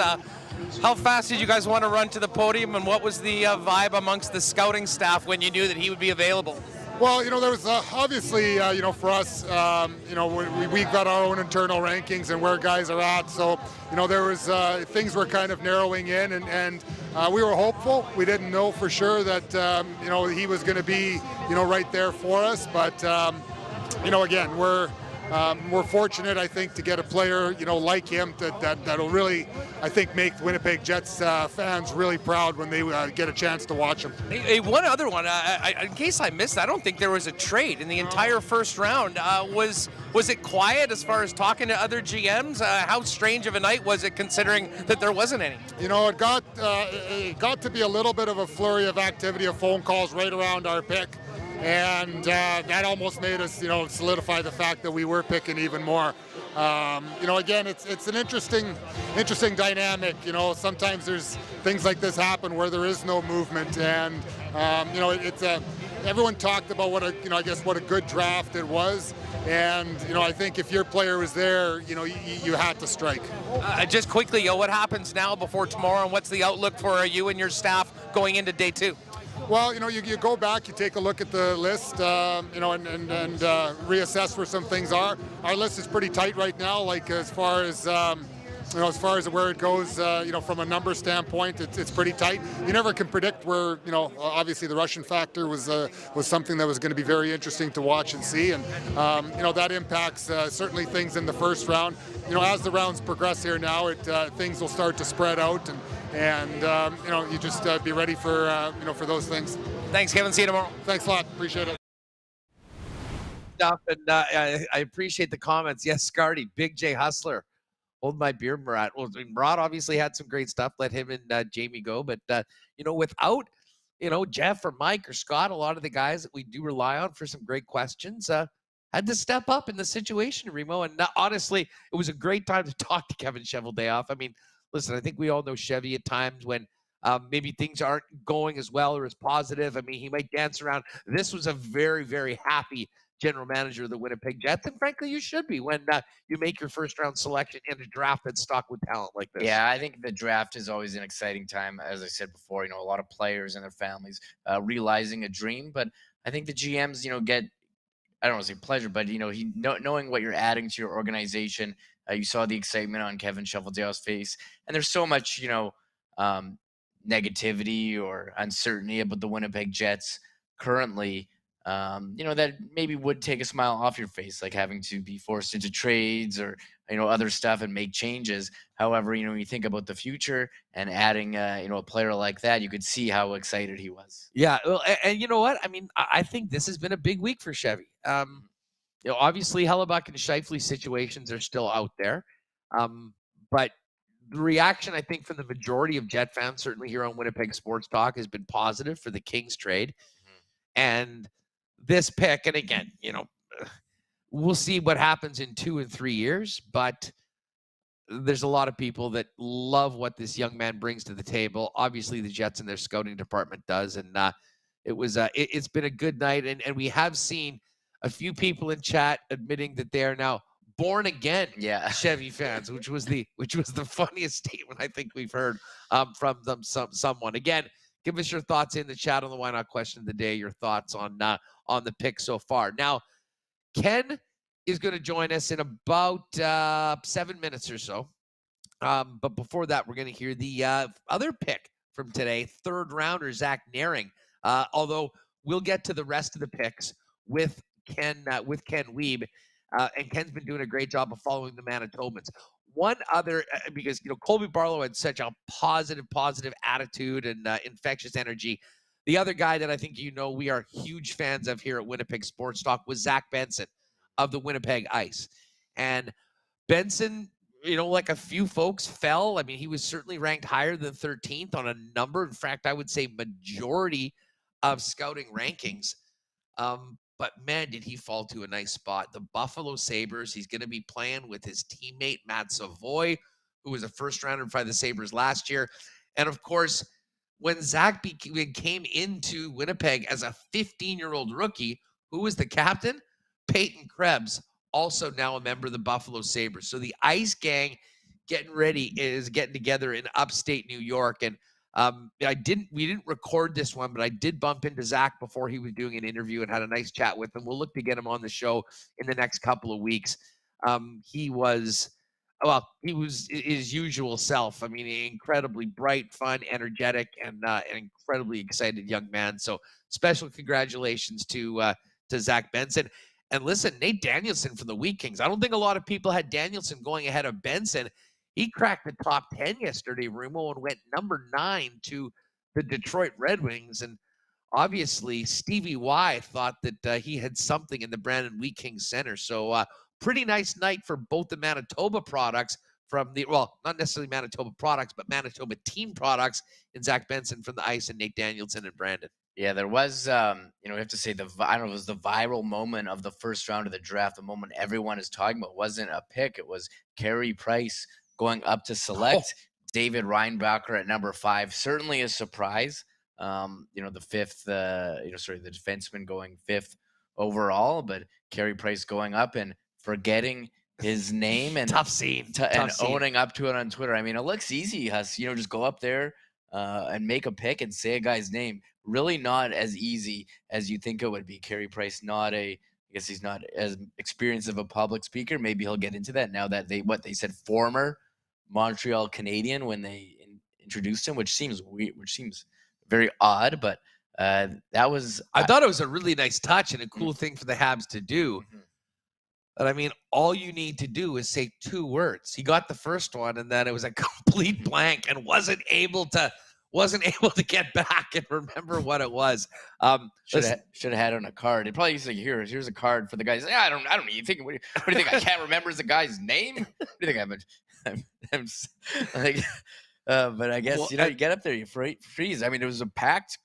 How fast did you guys want to run to the podium, and what was the vibe amongst the scouting staff when you knew that he would be available? Well, there was obviously, for us, we've got our own internal rankings and where guys are at. So, there was things were kind of narrowing in, and we were hopeful. We didn't know for sure that, he was going to be, right there for us. But, again, we're fortunate, I think, to get a player, like him that'll really, I think, make Winnipeg Jets fans really proud when they get a chance to watch him. Hey, one other one, in case I missed, I don't think there was a trade in the entire first round. Was it quiet as far as talking to other GMs? How strange of a night was it, considering that there wasn't any? It got to be a little bit of a flurry of activity, of phone calls right around our pick. And that almost made us, solidify the fact that we were picking even more. Again, it's an interesting dynamic. Sometimes there's things like this happen where there is no movement, and everyone talked about what a good draft it was. And I think if your player was there, you had to strike. Just quickly, what happens now before tomorrow, and what's the outlook for you and your staff going into day 2? Well, you go back, you take a look at the list, and reassess where some things are. Our list is pretty tight right now, like as far as where it goes, from a number standpoint, it's pretty tight. You never can predict where, obviously the Russian factor was something that was going to be very interesting to watch and see, and that impacts certainly things in the first round. As the rounds progress here now, things will start to spread out, and you just be ready for those things. Thanks, Kevin. See you tomorrow. Thanks a lot. Appreciate it. And I appreciate the comments. Yes, Scardy, Big J Hustler. Hold my beer, Murat. Well, Murat obviously had some great stuff. Let him and Jamie go. But, without, Jeff or Mike or Scott, a lot of the guys that we do rely on for some great questions had to step up in the situation, Remo. And honestly, it was a great time to talk to Kevin Cheveldayoff. I mean, listen, I think we all know Chevy at times when maybe things aren't going as well or as positive. I mean, he might dance around. This was a very, very happy general manager of the Winnipeg Jets, and frankly, you should be when you make your first-round selection in a draft that's stocked with talent like this. Yeah, I think the draft is always an exciting time. As I said before, a lot of players and their families realizing a dream, but I think the GMs, get, I don't want to say pleasure, but, knowing what you're adding to your organization. You saw the excitement on Kevin Cheveldayoff's face, and there's so much, negativity or uncertainty about the Winnipeg Jets currently, that maybe would take a smile off your face, like having to be forced into trades or, other stuff and make changes. However, when you think about the future and adding, a player like that, you could see how excited he was. Yeah. Well, and you know what? I mean, I think this has been a big week for Chevy. Obviously, Hellebuck and Scheifele situations are still out there. But the reaction, I think, from the majority of Jet fans, certainly here on Winnipeg Sports Talk, has been positive for the Kings trade. Mm-hmm. And this pick, and again, we'll see what happens in 2 and 3 years, but there's a lot of people that love what this young man brings to the table. Obviously, the Jets and their scouting department does, and it's been a good night, and we have seen a few people in chat admitting that they are now born again Chevy fans, which was the funniest statement I think we've heard from them. Someone again, give us your thoughts in the chat on the Why Not question of the day. Your thoughts on the pick so far. Now, Ken is going to join us in about 7 minutes or so. But before that, we're going to hear the other pick from today, third rounder Zach Nehring. Although we'll get to the rest of the picks with Ken Wiebe. And Ken's been doing a great job of following the Manitobans. One other, because Colby Barlow had such a positive attitude and infectious energy. The other guy that I think we are huge fans of here at Winnipeg Sports Talk was Zach Benson of the Winnipeg Ice. And Benson, like a few folks fell. I mean, he was certainly ranked higher than 13th on a number. In fact, I would say majority of scouting rankings. But man, did he fall to a nice spot. The Buffalo Sabres, he's going to be playing with his teammate, Matt Savoy, who was a first rounder by the Sabres last year. And of course, when Zach came into Winnipeg as a 15-year-old rookie, who was the captain? Peyton Krebs, also now a member of the Buffalo Sabres. So the Ice Gang is getting together in upstate New York. And we didn't record this one, but I did bump into Zach before he was doing an interview and had a nice chat with him. We'll look to get him on the show in the next couple of weeks. He was his usual self. I mean, incredibly bright, fun, energetic, and an incredibly excited young man. So special congratulations to Zach Benson. And listen, Nate Danielson from the Wheat Kings. I don't think a lot of people had Danielson going ahead of Benson. He cracked the top 10 yesterday, Rumo, and went number 9 to the Detroit Red Wings. And obviously, Stevie Y thought that he had something in the Brandon Wheat Kings center. So pretty nice night for both the Manitoba products from not necessarily Manitoba products, but Manitoba team products in Zach Benson from the ice and Nate Danielson and Brandon. Yeah, there was, we have to say it was the viral moment of the first round of the draft. The moment everyone is talking about wasn't a pick. It was Carey Price going up to select David Reinbacher at number 5. Certainly a surprise. The defenseman going 5th overall, but Carey Price going up and forgetting his name and tough scene, owning up to it on Twitter. I mean, it looks easy, Huss. Just go up there and make a pick and say a guy's name. Really not as easy as you think it would be. Carey Price, I guess he's not as experienced of a public speaker. Maybe he'll get into that now that they said former Montreal Canadian when they introduced him, which seems weird, which seems very odd, but that was. I thought it was a really nice touch and a cool thing for the Habs to do. Mm-hmm. But I mean, all you need to do is say 2 words. He got the first one, and then it was a complete blank, and wasn't able to get back and remember what it was. Should have had on a card. It probably used to like, here's a card for the guys. I don't know. You think what do you think? I can't remember the guy's name? What do you think I'm like? But I guess you get up there, you freeze. I mean, it was a packed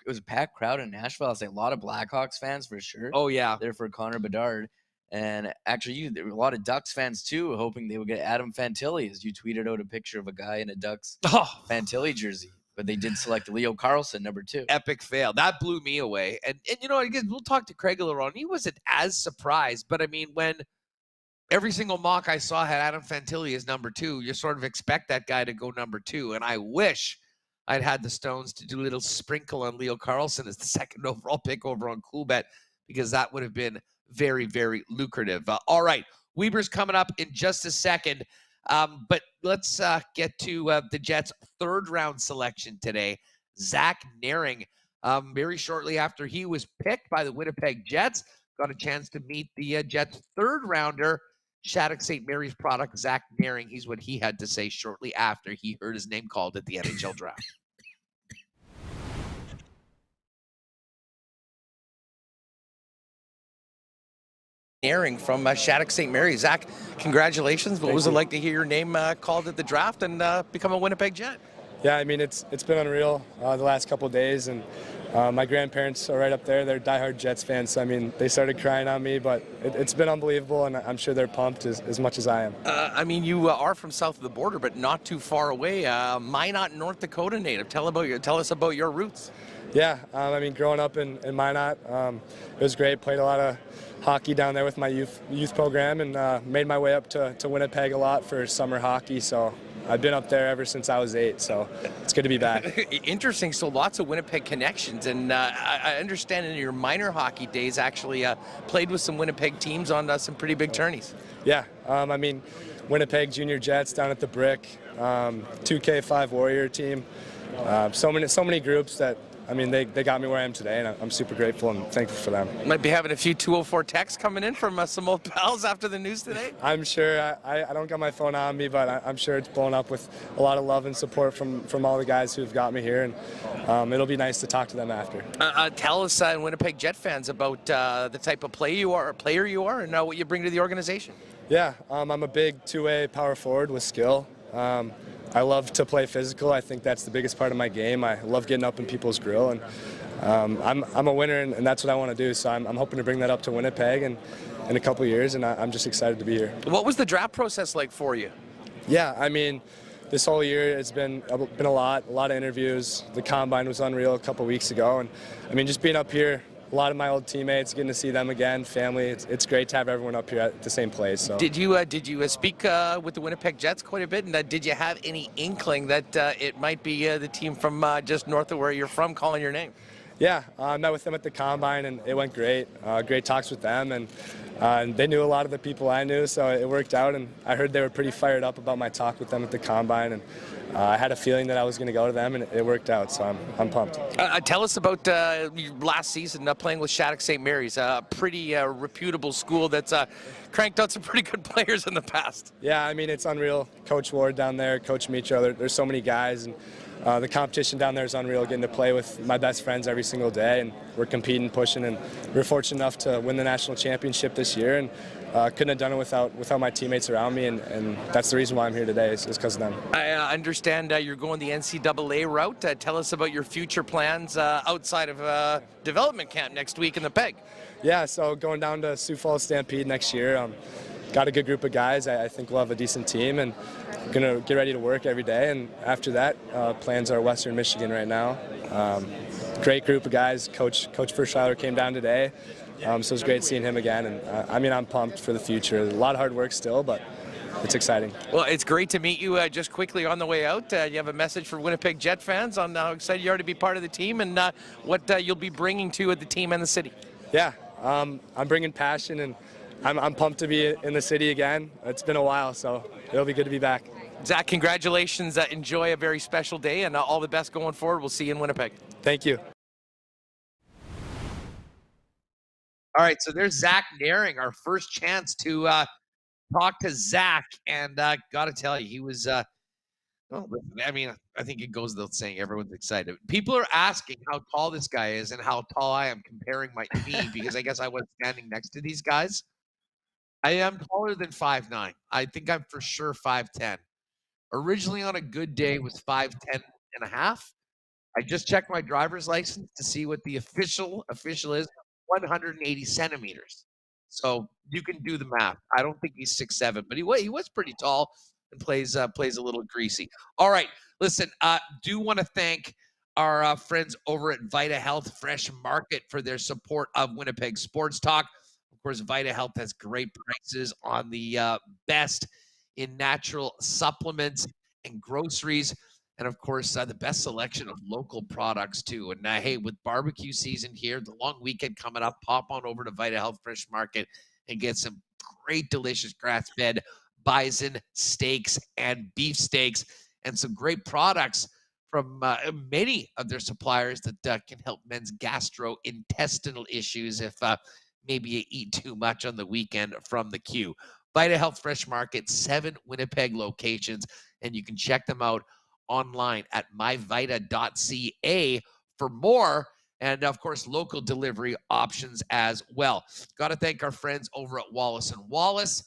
crowd in Nashville. I'll say a lot of Blackhawks fans for sure. Oh yeah, there for Connor Bedard, and actually there were a lot of Ducks fans too, hoping they would get Adam Fantilli, as you tweeted out a picture of a guy in a Ducks Fantilli jersey. But they did select Leo Carlson, number 2. Epic fail. That blew me away. And again, we'll talk to Craig later on. He wasn't as surprised, but I mean, when every single mock I saw had Adam Fantilli as number 2, you sort of expect that guy to go number 2. And I wish I'd had the stones to do a little sprinkle on Leo Carlson as the 2nd overall pick over on Coolbet, because that would have been very, very lucrative. All right, Weber's coming up in just a second. But let's get to the Jets' 3rd round selection today. Zach Nehring, very shortly after he was picked by the Winnipeg Jets, got a chance to meet the Jets' 3rd rounder, Shattuck St. Mary's product, Zach Nehring. Here's what he had to say shortly after he heard his name called at the NHL Draft. Nehring from Shattuck St. Mary's. Zach, congratulations. What was it like to hear your name called at the draft and become a Winnipeg Jet? Yeah, I mean, it's been unreal the last couple of days, and my grandparents are right up there. They're diehard Jets fans, so I mean, they started crying on me, but it's been unbelievable, and I'm sure they're pumped as much as I am. I mean, you are from south of the border, but not too far away. Minot, North Dakota native. Tell us about your roots. Yeah, I mean, growing up in Minot, it was great. Played a lot of hockey down there with my youth program, and made my way up to Winnipeg a lot for summer hockey. So I've been up there ever since I was 8. So it's good to be back. Interesting. So lots of Winnipeg connections, and I understand in your minor hockey days actually played with some Winnipeg teams on some pretty big tourneys. Yeah, I mean, Winnipeg Junior Jets down at the Brick, 2K5 Warrior team. So many groups that. I mean, they got me where I am today, and I'm super grateful and thankful for them. Might be having a few 204 texts coming in from some old pals after the news today. I'm sure. I don't got my phone on me, but I'm sure it's blown up with a lot of love and support from all the guys who've got me here, and it'll be nice to talk to them after. Tell us, Winnipeg Jet fans, about the type of player you are, and what you bring to the organization. Yeah, I'm a big two-way power forward with skill. I love to play physical. I think that's the biggest part of my game. I love getting up in people's grill, and I'm a winner, and that's what I want to do. So I'm hoping to bring that up to Winnipeg in a couple of years, and I'm just excited to be here. What was the draft process like for you? Yeah, I mean, this whole year it's been a lot of interviews. The combine was unreal a couple weeks ago, and I mean, just being up here, a lot of my old teammates, getting to see them again, family. It's great to have everyone up here at the same place. So. Did you speak with the Winnipeg Jets quite a bit, and did you have any inkling that it might be the team from just north of where you're from calling your name? Yeah, I met with them at the combine, and it went great. Great talks with them, and they knew a lot of the people I knew, so it worked out. And I heard they were pretty fired up about my talk with them at the combine, and I had a feeling that I was going to go to them, and it worked out. So I'm pumped. Tell us about your last season playing with Shattuck St. Mary's, a pretty reputable school that's cranked out some pretty good players in the past. Yeah, I mean, it's unreal. Coach Ward down there, Coach Mitro, there's so many guys, and the competition down there is unreal, getting to play with my best friends every single day, and we're competing, pushing, and we're fortunate enough to win the national championship this year, and couldn't have done it without my teammates around me, and that's the reason why I'm here today is because of them. I understand you're going the NCAA route. Tell us about your future plans outside of development camp next week in the PEG. Yeah, so going down to Sioux Falls Stampede next year. Got a good group of guys. I think we'll have a decent team, and gonna get ready to work every day. And after that, plans are Western Michigan right now. Great group of guys. Coach Verscheiler came down today, so it was great seeing him again. And I mean, I'm pumped for the future. A lot of hard work still, but it's exciting. Well, it's great to meet you. Just quickly on the way out, you have a message for Winnipeg Jet fans on how excited you are to be part of the team, and what you'll be bringing to the team and the city. Yeah, I'm bringing passion, and I'm pumped to be in the city again. It's been a while, so it'll be good to be back. Zach, congratulations. Enjoy a very special day, and all the best going forward. We'll see you in Winnipeg. Thank you. All right, so there's Zach Nehring, our first chance to talk to Zach, and got to tell you, he was well, I mean, I think it goes without saying, everyone's excited. People are asking how tall this guy is and how tall I am, comparing my me, because I guess I was standing next to these guys. I am taller than 5'9". I think I'm for sure 5'10". Originally on a good day was 5'10 and a half. I just checked my driver's license to see what the official is, 180 centimeters. So you can do the math. I don't think he's 6'7", but he was pretty tall and plays a little greasy. All right, listen, do want to thank our friends over at Vita Health Fresh Market for their support of Winnipeg Sports Talk. Of course, Vita Health has great prices on the best in natural supplements and groceries. And, of course, the best selection of local products, too. And, hey, with barbecue season here, the long weekend coming up, pop on over to Vita Health Fresh Market and get some great, delicious grass-fed bison steaks and beef steaks and some great products from many of their suppliers that can help men's gastrointestinal issues if maybe you eat too much on the weekend from the queue. Vita Health Fresh Market, 7 Winnipeg locations, and you can check them out online at myvita.ca for more, and of course local delivery options as well. Got to thank our friends over at Wallace & Wallace,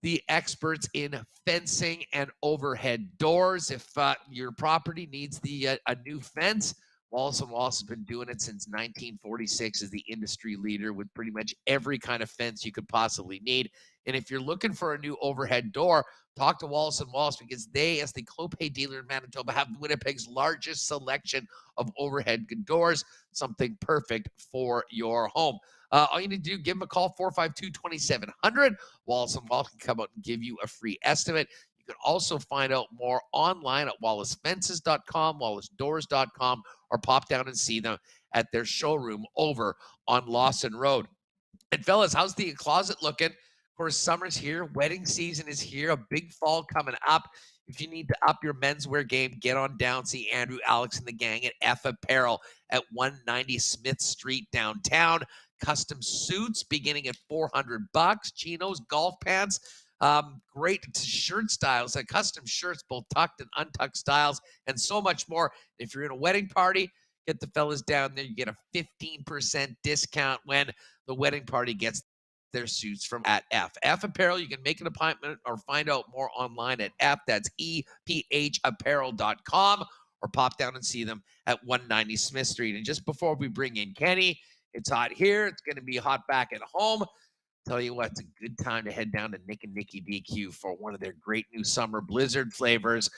the experts in fencing and overhead doors. If your property needs a new fence, Wallace & Wallace has been doing it since 1946 as the industry leader with pretty much every kind of fence you could possibly need. And if you're looking for a new overhead door, talk to Wallace & Wallace, because they, as the Clopay dealer in Manitoba, have Winnipeg's largest selection of overhead doors, something perfect for your home. All you need to do, give them a call, 452-2700. Wallace & Wallace can come out and give you a free estimate. You can also find out more online at wallacefences.com, wallacedoors.com, or pop down and see them at their showroom over on Lawson Road. And fellas, how's the closet looking? Of course, summer's here. Wedding season is here. A big fall coming up. If you need to up your menswear game, get on down. See Andrew, Alex, and the gang at F Apparel at 190 Smith Street downtown. Custom suits beginning at $400. Chinos, golf pants, great shirt styles, custom shirts, both tucked and untucked styles, and so much more. If you're in a wedding party, get the fellas down there. You get a 15% discount when the wedding party gets their suits from at F. F Apparel, you can make an appointment or find out more online at F. That's EPHapparel.com, or pop down and see them at 190 Smith Street. And just before we bring in Kenny, it's hot here. It's going to be hot back at home. Tell you what, it's a good time to head down to Nick and Nicky DQ for one of their great new summer blizzard flavors.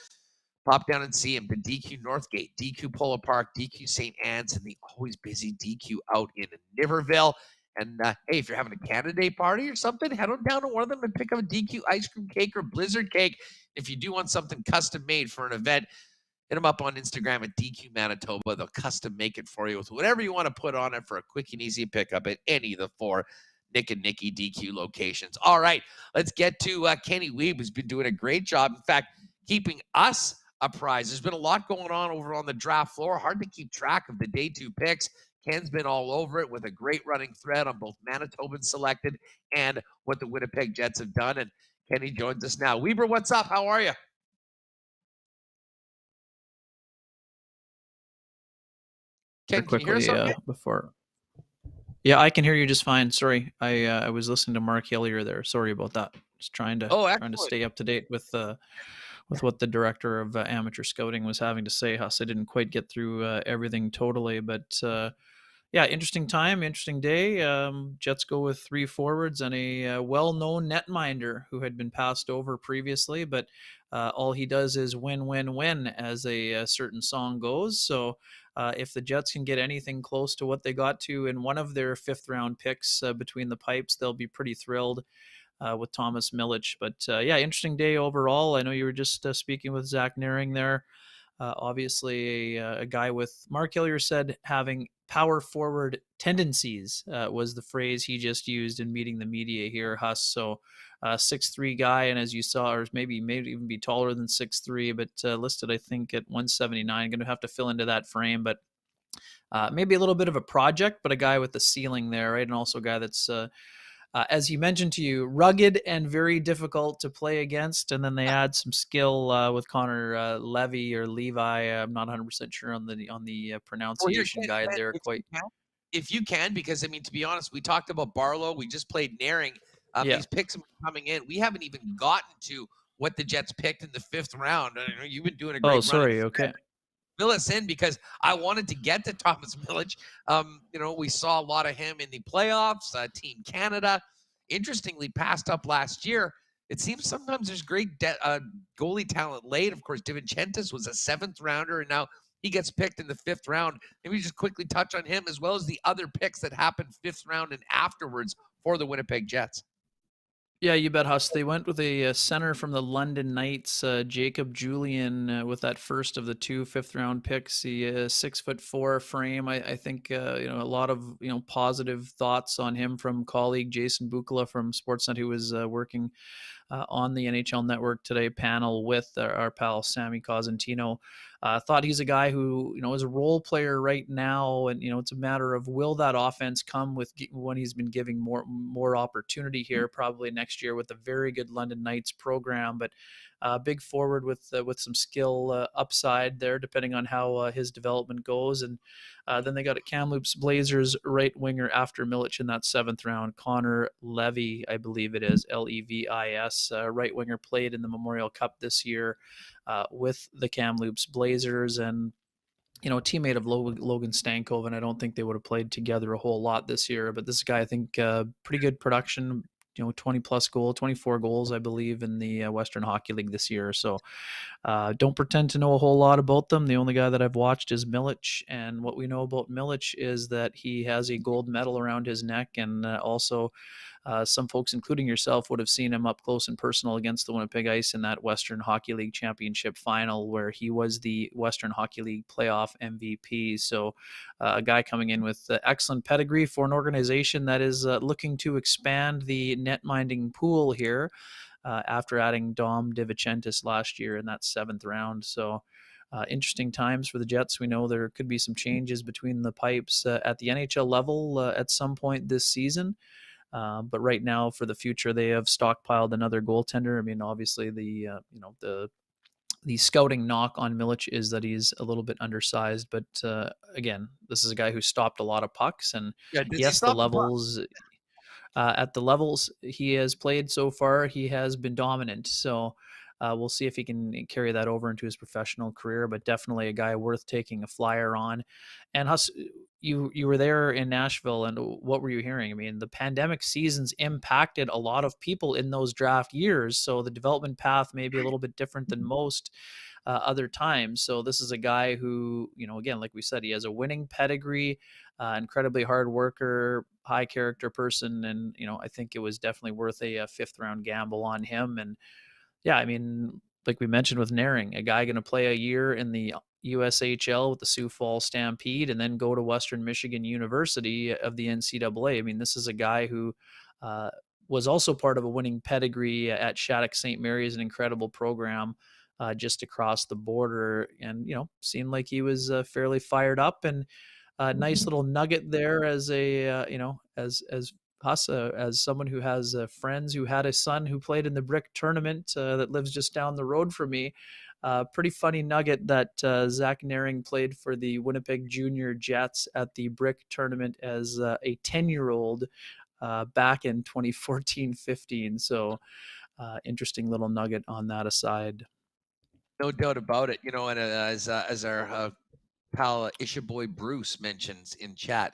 Pop down and see them. The DQ Northgate, DQ Polo Park, DQ St. Anne's, and the always busy DQ out in Niverville. And hey, if you're having a Canada Day party or something, head on down to one of them and pick up a DQ ice cream cake or blizzard cake. If you do want something custom made for an event, hit them up on Instagram at DQ Manitoba. They'll custom make it for you with whatever you want to put on it for a quick and easy pickup at any of the 4 Nick and Nicky DQ locations. All right, let's get to Kenny Weeb, who's been doing a great job. In fact, keeping us apprised. There's been a lot going on over on the draft floor. Hard to keep track of the day 2 picks. Ken's been all over it with a great running thread on both Manitoban selected and what the Winnipeg Jets have done. And Kenny joins us now. Weber, what's up? How are you? Ken, can you hear us okay? Yeah, I can hear you just fine. Sorry, I was listening to Mark earlier there. Sorry about that. Just trying to stay up to date with what the director of amateur scouting was having to say. Huss, I didn't quite get through everything totally, but yeah, interesting time, interesting day. Jets go with 3 forwards and a well-known netminder who had been passed over previously, but all he does is win, win, win, as a certain song goes. So if the Jets can get anything close to what they got to in one of their 5th-round picks between the pipes, they'll be pretty thrilled with Thomas Milic. But yeah, interesting day overall. I know you were just speaking with Zach Nehring there. Obviously, a guy with, Mark Hillier said, having power forward tendencies was the phrase he just used in meeting the media here, Huss. So 6'3" guy, and as you saw, or maybe even be taller than 6'3", but listed, I think, at 179. Going to have to fill into that frame, but maybe a little bit of a project, but a guy with the ceiling there, right? And also a guy that's as he mentioned to you, rugged and very difficult to play against. And then they add some skill with Connor Levy or Levi. I'm not 100% sure on the pronunciation guide there. If you can, because I mean, to be honest, we talked about Barlow. We just played Nehring. These picks coming in. We haven't even gotten to what the Jets picked in the 5th round. I know you've been doing a great run. Oh, sorry. Okay. Fill us in, because I wanted to get to Thomas Milic. We saw a lot of him in the playoffs, Team Canada. Interestingly, passed up last year. It seems sometimes there's great goalie talent late. Of course, DiVincentis was a 7th rounder, and now he gets picked in the 5th round. Maybe just quickly touch on him, as well as the other picks that happened 5th round and afterwards for the Winnipeg Jets. Yeah, you bet, Huss. They went with a center from the London Knights, Jacob Julian, with that first of the 2 5th-round picks. The 6'4" frame. I think a lot of positive thoughts on him from colleague Jason Bukala from Sportsnet, who was working on the NHL Network Today panel with our pal Sammy Cosentino. Thought he's a guy who, is a role player right now, and it's a matter of, will that offense come with when he's been giving more opportunity here, probably next year with a very good London Knights program, but big forward with some skill upside there, depending on how his development goes. And then they got a Kamloops Blazers right winger after Milic in that 7th round, Connor Levy, I believe it is, Levis, right winger, played in the Memorial Cup this year with the Kamloops Blazers, and teammate of Logan Stankoven. I don't think they would have played together a whole lot this year, but this guy, I think, pretty good production. 24 goals, I believe, in the Western Hockey League this year. So don't pretend to know a whole lot about them. The only guy that I've watched is Milic, and what we know about Milic is that he has a gold medal around his neck, and also some folks, including yourself, would have seen him up close and personal against the Winnipeg Ice in that Western Hockey League Championship final, where he was the Western Hockey League playoff MVP. So a guy coming in with excellent pedigree for an organization that is looking to expand the net-minding pool here after adding Dom DiVincentis last year in that 7th round. So interesting times for the Jets. We know there could be some changes between the pipes at the NHL level at some point this season. But right now, for the future, they have stockpiled another goaltender. I mean, obviously, the scouting knock on Milic is that he's a little bit undersized. But again, this is a guy who stopped a lot of pucks, and yes, the levels. at the levels he has played so far, he has been dominant. So we'll see if he can carry that over into his professional career, but definitely a guy worth taking a flyer on. And Huss, you were there in Nashville, and what were you hearing? I mean, the pandemic seasons impacted a lot of people in those draft years, so the development path may be a little bit different than most other times. So this is a guy who, again, like we said, he has a winning pedigree, incredibly hard worker, high character person, and I think it was definitely worth a fifth round gamble on him. And yeah, I mean, like we mentioned with Nehring, a guy going to play a year in the USHL with the Sioux Falls Stampede and then go to Western Michigan University of the NCAA. I mean, this is a guy who was also part of a winning pedigree at Shattuck St. Mary's, an incredible program just across the border, and seemed like he was fairly fired up. And nice little nugget there as a as us, as someone who has friends who had a son who played in the Brick tournament that lives just down the road from me. Pretty funny nugget that Zach Nehring played for the Winnipeg Junior Jets at the Brick tournament as a 10-year-old back in 2014-15. So interesting little nugget on that aside. No doubt about it. And as our pal Ishaboy Bruce mentions in chat,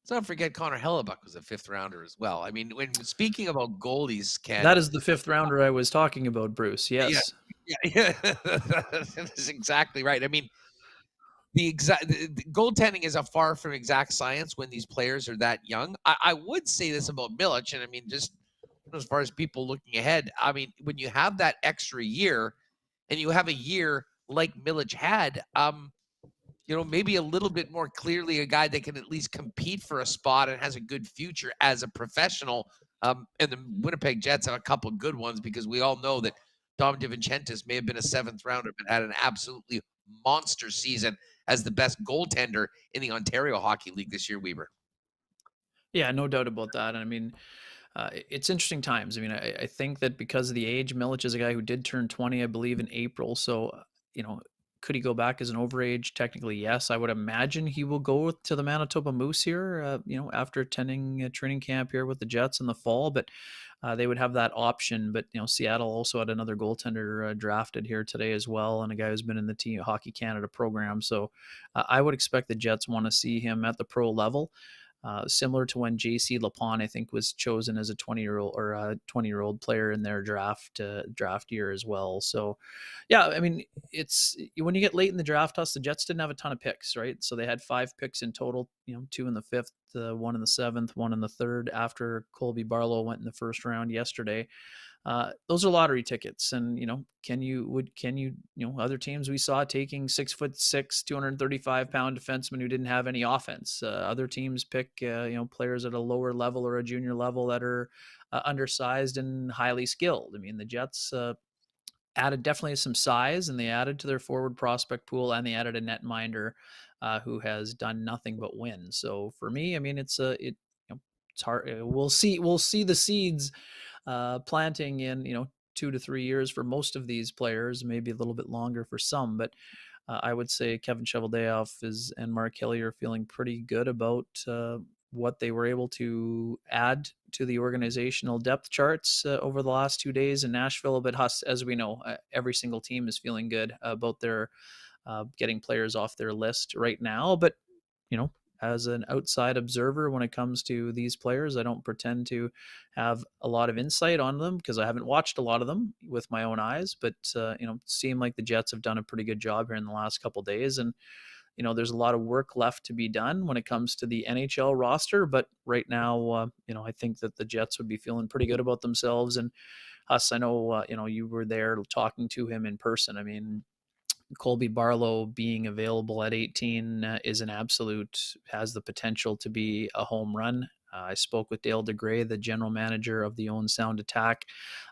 let's not forget Connor Hellebuck was a fifth rounder as well. I mean, when speaking about goalies, Ken, that is the fifth rounder I was talking about, Bruce. Yes. Yeah. That's exactly right. I mean, the goaltending is a far from exact science when these players are that young. I would say this about Milic, and I mean, just as far as people looking ahead, I mean, when you have that extra year and you have a year like Milic had, maybe a little bit more clearly a guy that can at least compete for a spot and has a good future as a professional. And the Winnipeg Jets have a couple good ones, because we all know that Dom DiVincentis may have been a seventh rounder, but had an absolutely monster season as the best goaltender in the Ontario Hockey League this year, Weber. Yeah, no doubt about that. And I mean, it's interesting times. I mean, I think that because of the age, Milic is a guy who did turn 20, I believe, in April. So, could he go back as an overage? Technically, yes. I would imagine he will go to the Manitoba Moose here, after attending a training camp here with the Jets in the fall. But they would have that option. But, Seattle also had another goaltender drafted here today as well, and a guy who's been in the Team Hockey Canada program. So I would expect the Jets want to see him at the pro level. Similar to when J.C. Lapon, I think, was chosen as a 20-year-old player in their draft year as well. So, yeah, I mean, it's when you get late in the draft, the Jets didn't have a ton of picks, right? So they had 5 picks in total. 2 in the 5th, 1 in the 7th, 1 in the 3rd. After Colby Barlow went in the first round yesterday. Those are lottery tickets, and other teams we saw taking 6'6", 235-pound defensemen who didn't have any offense. Other teams pick players at a lower level or a junior level that are undersized and highly skilled. I mean, the Jets added definitely some size, and they added to their forward prospect pool, and they added a netminder who has done nothing but win. So for me, I mean, it's hard. We'll see the seeds planting in 2 to 3 years for most of these players, maybe a little bit longer for some. But I would say Kevin Cheveldayoff and Mark Kelly are feeling pretty good about what they were able to add to the organizational depth charts over the last 2 days in Nashville. But as we know, every single team is feeling good about their getting players off their list right now. But as an outside observer when it comes to these players, I don't pretend to have a lot of insight on them because I haven't watched a lot of them with my own eyes. But it seemed like the Jets have done a pretty good job here in the last couple of days, and there's a lot of work left to be done when it comes to the NHL roster. But right now, I think that the Jets would be feeling pretty good about themselves. And Huss, I know you were there talking to him in person. I mean, Colby Barlow being available at 18 is an absolute, has the potential to be a home run. I spoke with Dale DeGray, the general manager of the Own Sound Attack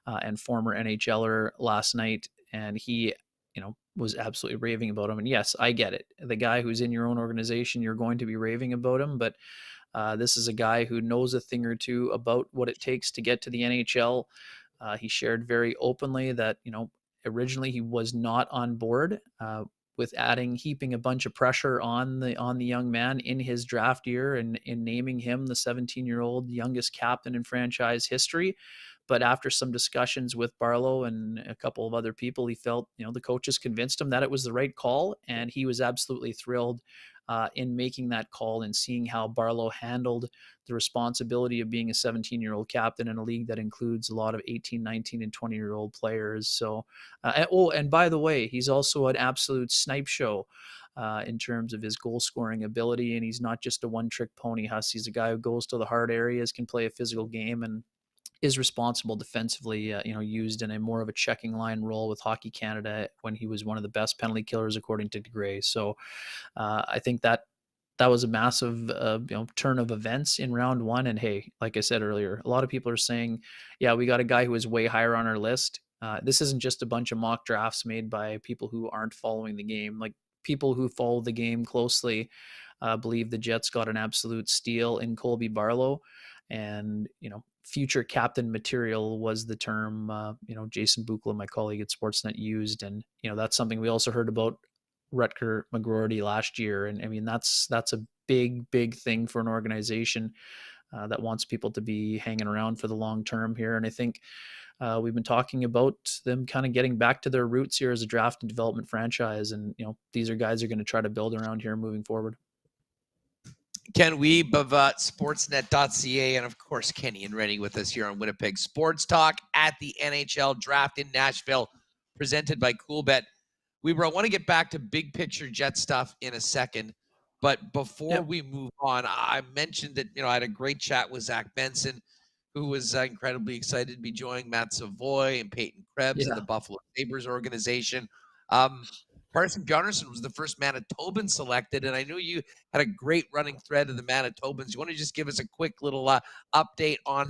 and former NHLer last night, and he was absolutely raving about him. And yes, I get it. The guy who's in your own organization, you're going to be raving about him, but this is a guy who knows a thing or two about what it takes to get to the NHL. He shared very openly that, originally he was not on board with heaping a bunch of pressure on the young man in his draft year and in naming him the 17-year-old youngest captain in franchise history. But after some discussions with Barlow and a couple of other people, he felt, the coaches convinced him that it was the right call, and he was absolutely thrilled in making that call and seeing how Barlow handled the responsibility of being a 17-year-old captain in a league that includes a lot of 18, 19, and 20-year-old players. So, and by the way, he's also an absolute snipe show in terms of his goal scoring ability. And he's not just a one-trick pony, Huss. He's a guy who goes to the hard areas, can play a physical game, and is responsible defensively, used in a more of a checking line role with Hockey Canada when he was one of the best penalty killers, according to DeGray. So I think that was a massive, turn of events in round one. And hey, like I said earlier, a lot of people are saying, yeah, we got a guy who is way higher on our list. This isn't just a bunch of mock drafts made by people who aren't following the game. Like, people who follow the game closely believe the Jets got an absolute steal in Colby Barlow. And, future captain material was the term, Jason Buchla, my colleague at Sportsnet, used. And, that's something we also heard about Rutger McGroarty last year. And I mean, that's a big, big thing for an organization that wants people to be hanging around for the long term here. And I think we've been talking about them kind of getting back to their roots here as a draft and development franchise. And, these are guys are going to try to build around here moving forward. Ken Wiebe of Sportsnet.ca, and of course Kenny and Rennie with us here on Winnipeg Sports Talk at the NHL Draft in Nashville, presented by CoolBet. Weber, I want to get back to big picture Jet stuff in a second, but before we move on, I mentioned that I had a great chat with Zach Benson, who was incredibly excited to be joining Matt Savoy and Peyton Krebs and the Buffalo Sabres organization. Paterson Bjarnason was the first Manitoban selected, and I knew you had a great running thread of the Manitobans. You want to just give us a quick little update on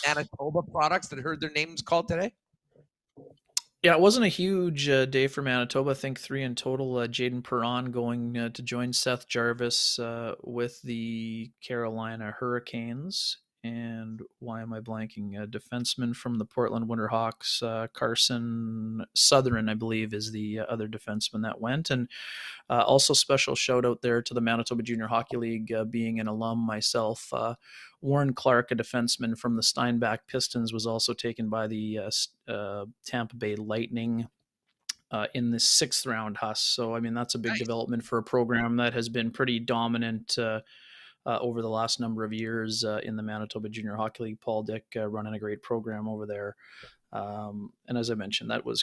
Manitoba products that heard their names called today? Yeah, it wasn't a huge day for Manitoba. I think 3 in total. Jaden Perron going to join Seth Jarvis with the Carolina Hurricanes. And why am I blanking? A defenseman from the Portland Winterhawks, Carson Southern, I believe, is the other defenseman that went. And also special shout out there to the Manitoba Junior Hockey League, being an alum myself. Warren Clark, a defenseman from the Steinbach Pistons, was also taken by the Tampa Bay Lightning in the 6th round, Huss. So, I mean, that's a big development for a program that has been pretty dominant over the last number of years in the Manitoba Junior Hockey League. Paul Dick running a great program over there. And as I mentioned, that was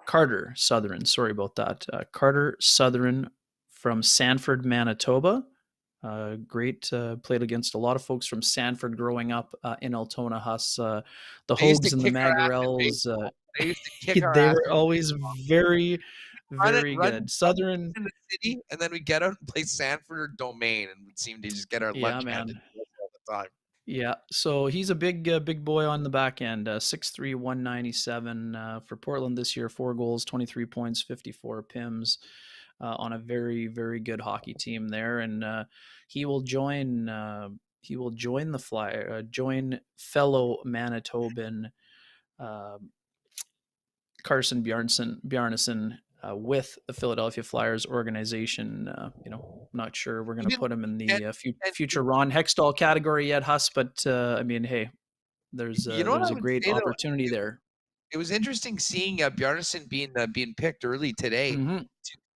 Carter Southern. Sorry about that. Carter Southern from Sanford, Manitoba. Great. Played against a lot of folks from Sanford growing up in Altona, Huss. The Hogs and the Magarels. They were always very, very good. Southern in the city, and then we get out and play Sanford or Domain, and would seem to just get our lunch handed to us all the time. Yeah, so he's a big boy on the back end. 6'3", 197 for Portland this year. 4 goals, 23 points, 54 PIMs on a very, very good hockey team there, and he will join. He will join the Flyer. Join fellow Manitoban Carson Bjarnason. With the Philadelphia Flyers organization. Not sure we're going to put him in the future Ron Hextall category yet, Huss, but I mean, hey, there's a great opportunity there. It was interesting seeing Bjarnason being picked early today to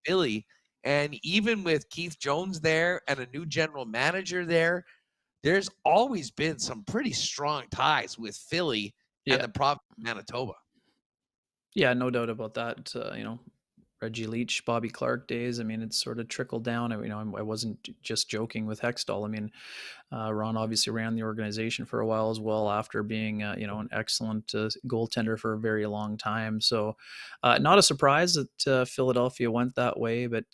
Philly, and even with Keith Jones there and a new general manager there, there's always been some pretty strong ties with Philly and the province of Manitoba. Yeah, no doubt about that. Reggie Leach, Bobby Clark days. I mean, it's sort of trickled down. I wasn't just joking with Hextall. I mean, Ron obviously ran the organization for a while as well after being, an excellent goaltender for a very long time. So not a surprise that Philadelphia went that way. But,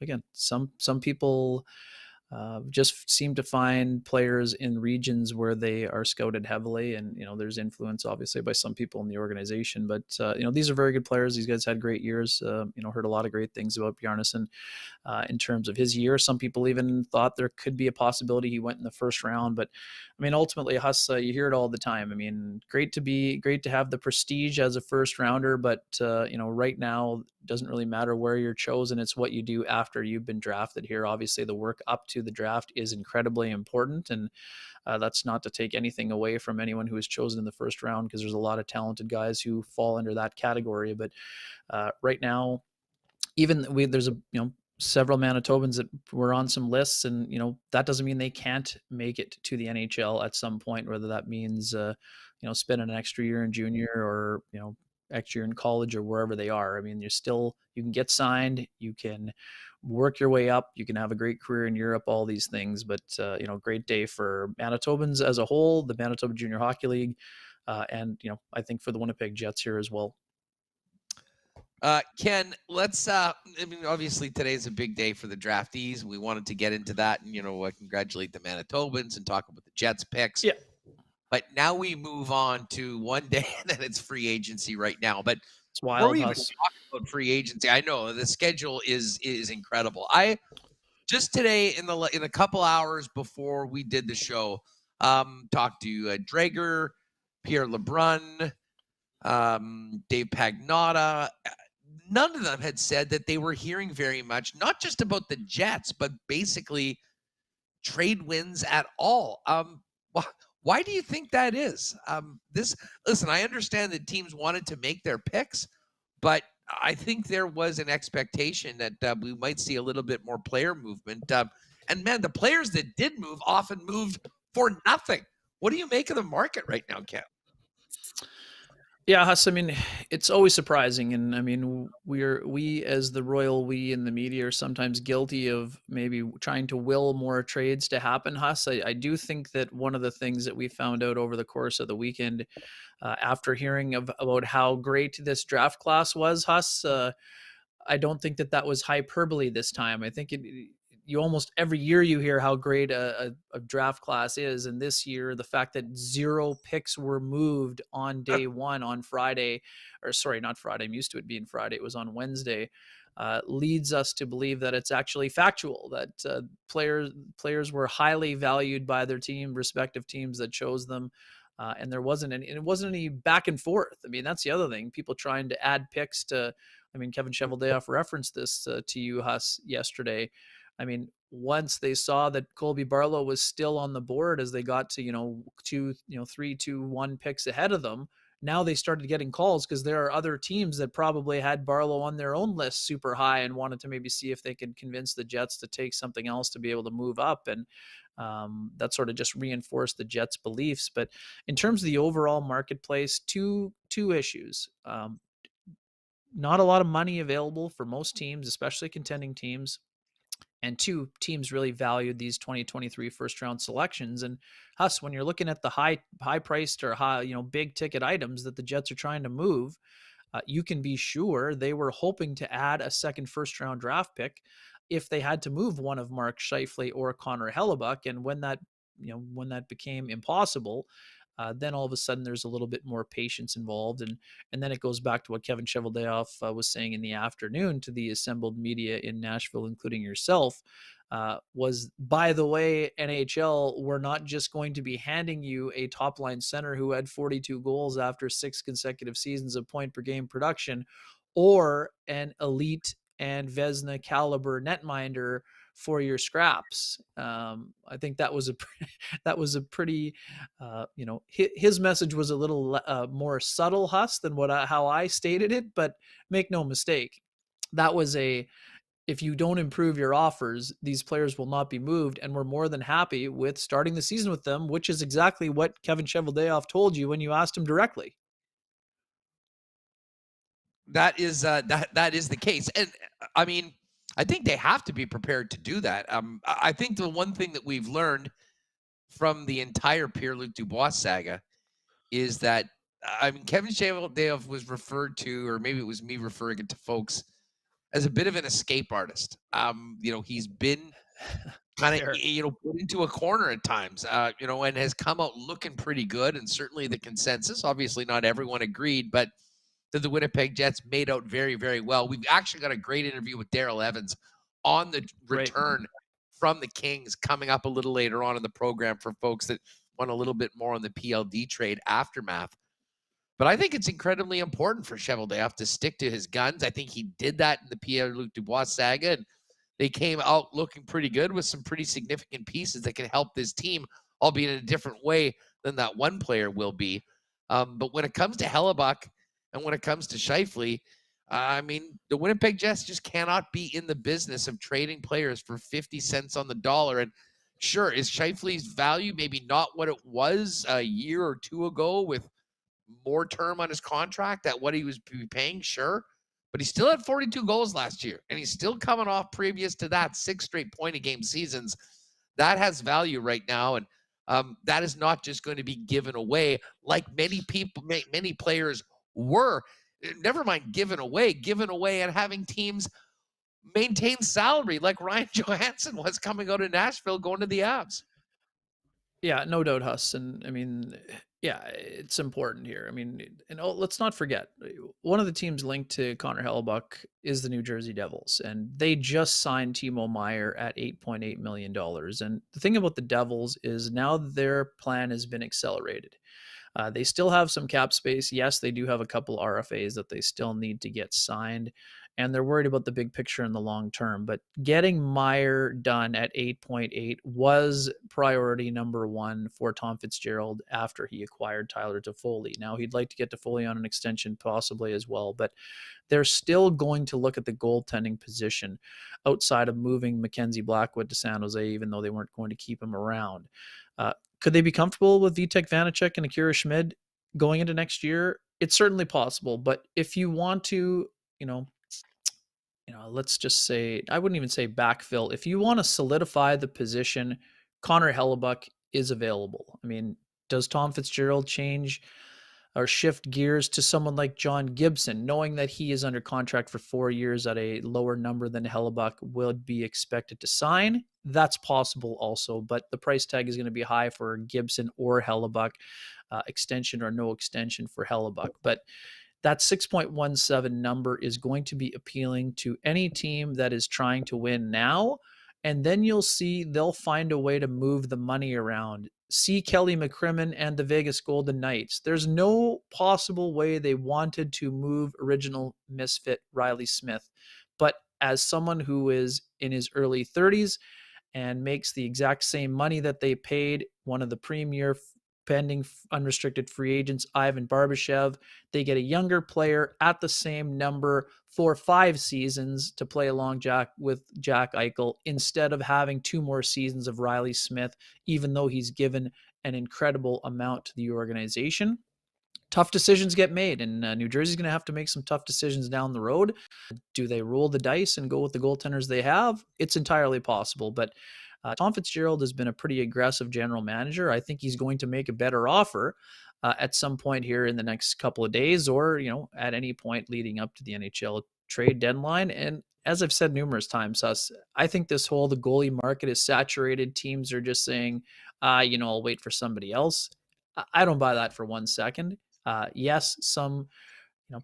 again, some people just seem to find players in regions where they are scouted heavily, and there's influence obviously by some people in the organization, but these are very good players. These guys had great years. Heard a lot of great things about Bjarnason in terms of his year. Some people even thought there could be a possibility he went in the 1st round, but I mean, ultimately, Huss, you hear it all the time. I mean, great to have the prestige as a 1st rounder, but right now doesn't really matter where you're chosen. It's what you do after you've been drafted here. Obviously, the work up to the draft is incredibly important, and that's not to take anything away from anyone who is chosen in the first round, because there's a lot of talented guys who fall under that category. But right now, even there's several Manitobans that were on some lists, and that doesn't mean they can't make it to the NHL at some point, whether that means spending an extra year in junior, or extra year in college, or wherever they are. I mean, you can get signed, you can work your way up, you can have a great career in Europe, all these things. But great day for Manitobans as a whole, the Manitoba Junior Hockey League, and I think for the Winnipeg Jets here as well. Ken, let's obviously today's a big day for the draftees. We wanted to get into that and congratulate the Manitobans and talk about the Jets picks. Yeah. But now we move on to one day, and then it's free agency right now. But it's wild. Before we even talk about free agency, I know the schedule is incredible. I just today in a couple hours before we did the show, talked to Drager, Pierre Lebrun, Dave Pagnotta. None of them had said that they were hearing very much, not just about the Jets, but basically trade wins at all. Why do you think that is? Listen, I understand that teams wanted to make their picks, but I think there was an expectation that we might see a little bit more player movement. And man, the players that did move often moved for nothing. What do you make of the market right now, Ken? Yeah, Huss, I mean, it's always surprising. And I mean, we as the royal we in the media are sometimes guilty of maybe trying to will more trades to happen, Huss. I do think that one of the things that we found out over the course of the weekend, after hearing about how great this draft class was, Huss, I don't think that was hyperbole this time. I think you almost every year you hear how great a draft class is. And this year, the fact that 0 picks were moved on day one on Friday, or sorry, not Friday. I'm used to it being Friday. It was on Wednesday. Leads us to believe that it's actually factual, that players were highly valued by their respective teams that chose them. And it wasn't any back and forth. I mean, that's the other thing. People trying to add picks to, I mean, Kevin Cheveldayoff referenced this to you, Huss, yesterday. I mean, once they saw that Colby Barlow was still on the board as they got to, 3, 2, 1 picks ahead of them, now they started getting calls because there are other teams that probably had Barlow on their own list super high and wanted to maybe see if they could convince the Jets to take something else to be able to move up. And that sort of just reinforced the Jets' beliefs. But in terms of the overall marketplace, two issues. Not a lot of money available for most teams, especially contending teams. And 2, teams really valued these 2023 first-round selections. And Huss, when you're looking at the high-priced or high, big ticket items that the Jets are trying to move, you can be sure they were hoping to add a second first-round draft pick if they had to move one of Mark Scheifele or Connor Hellebuck. And when that became impossible, then all of a sudden there's a little bit more patience involved. And then it goes back to what Kevin Cheveldayoff was saying in the afternoon to the assembled media in Nashville, including yourself, was, by the way, NHL, we're not just going to be handing you a top-line center who had 42 goals after 6 consecutive seasons of point-per-game production, or an elite and Vezina caliber netminder for your scraps. I think that was a pretty, his message was a little more subtle, Huss, than how I stated it. But make no mistake, that was if you don't improve your offers, these players will not be moved. And we're more than happy with starting the season with them, which is exactly what Kevin Cheveldayoff told you when you asked him directly. That is the case. And I mean, I think they have to be prepared to do that. I think the one thing that we've learned from the entire Pierre-Luc Dubois saga is that, I mean, Kevin Cheveldayoff was referred to, or maybe it was me referring it to folks, as a bit of an escape artist. He's been kind of, put into a corner at times, and has come out looking pretty good. And certainly the consensus, obviously not everyone agreed, but that the Winnipeg Jets made out very, very well. We've actually got a great interview with Daryl Evans on the return from the Kings coming up a little later on in the program for folks that want a little bit more on the PLD trade aftermath. But I think it's incredibly important for Cheveldayoff to stick to his guns. I think he did that in the Pierre-Luc Dubois saga, and they came out looking pretty good with some pretty significant pieces that can help this team, albeit in a different way than that one player will be. But when it comes to Hellebuyck and when it comes to Scheifele, I mean, the Winnipeg Jets just cannot be in the business of trading players for 50 cents on the dollar. And sure, is Scheifele's value maybe not what it was a year or two ago with more term on his contract at what he was paying? Sure. But he still had 42 goals last year, and he's still coming off previous to that 6 straight point-a-game seasons. That has value right now, and that is not just going to be given away like many players were. Never mind given away and having teams maintain salary like Ryan Johansson was coming out of Nashville going to the Avs. Yeah, no doubt, Huss. And I mean, yeah, it's important here. I mean, and let's not forget, one of the teams linked to Connor Hellebuyck is the New Jersey Devils, and they just signed Timo Meier at $8.8 million. And the thing about the Devils is now their plan has been accelerated. They still have some cap space. Yes, they do have a couple RFAs that they still need to get signed, and they're worried about the big picture in the long term. But getting Meier done at 8.8 was priority number one for Tom Fitzgerald after he acquired Tyler Toffoli. Now, he'd like to get Toffoli on an extension possibly as well, but they're still going to look at the goaltending position outside of moving Mackenzie Blackwood to San Jose, even though they weren't going to keep him around. Could they be comfortable with Vitek Vanacek and Akira Schmid going into next year? It's certainly possible, but if you want to, let's just say, I wouldn't even say backfill. If you want to solidify the position, Connor Hellebuyck is available. I mean, does Tom Fitzgerald change or shift gears to someone like John Gibson, knowing that he is under contract for 4 years at a lower number than Hellebuyck would be expected to sign? That's possible also, but the price tag is going to be high for Gibson or Hellebuyck, extension or no extension for Hellebuyck. But that 6.17 number is going to be appealing to any team that is trying to win now. And then you'll see they'll find a way to move the money around. See Kelly McCrimmon and the Vegas Golden Knights. There's no possible way they wanted to move original misfit Riley Smith. But as someone who is in his early 30s and makes the exact same money that they paid one of the premier pending unrestricted free agents, Ivan Barbashev, they get a younger player at the same number for 5 seasons to play along with Jack Eichel instead of having 2 more seasons of Riley Smith, even though he's given an incredible amount to the organization. Tough decisions get made, and New Jersey's going to have to make some tough decisions down the road. Do they roll the dice and go with the goaltenders they have? It's entirely possible, but Tom Fitzgerald has been a pretty aggressive general manager. I think he's going to make a better offer at some point here in the next couple of days, or at any point leading up to the NHL trade deadline. And as I've said numerous times, I think the goalie market is saturated. Teams are just saying, I'll wait for somebody else. I don't buy that for 1 second. Yes,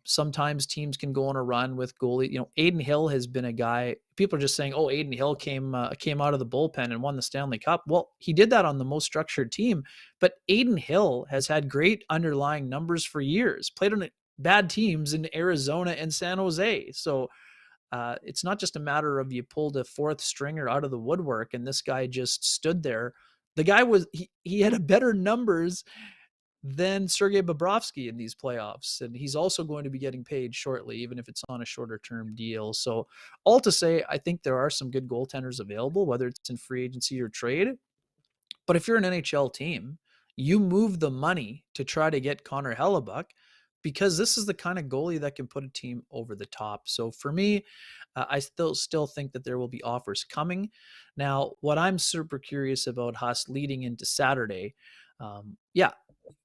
sometimes teams can go on a run with goalie. Aiden Hill has been a guy. People are just saying, "Oh, Aiden Hill came out of the bullpen and won the Stanley Cup." Well, he did that on the most structured team, but Aiden Hill has had great underlying numbers for years. Played on bad teams in Arizona and San Jose, so it's not just a matter of you pulled a 4th stringer out of the woodwork and this guy just stood there. The guy he had a better numbers than Sergei Bobrovsky in these playoffs. And he's also going to be getting paid shortly, even if it's on a shorter term deal. So all to say, I think there are some good goaltenders available, whether it's in free agency or trade. But if you're an NHL team, you move the money to try to get Connor Hellebuyck because this is the kind of goalie that can put a team over the top. So for me, I still think that there will be offers coming. Now, what I'm super curious about, Huss, leading into Saturday,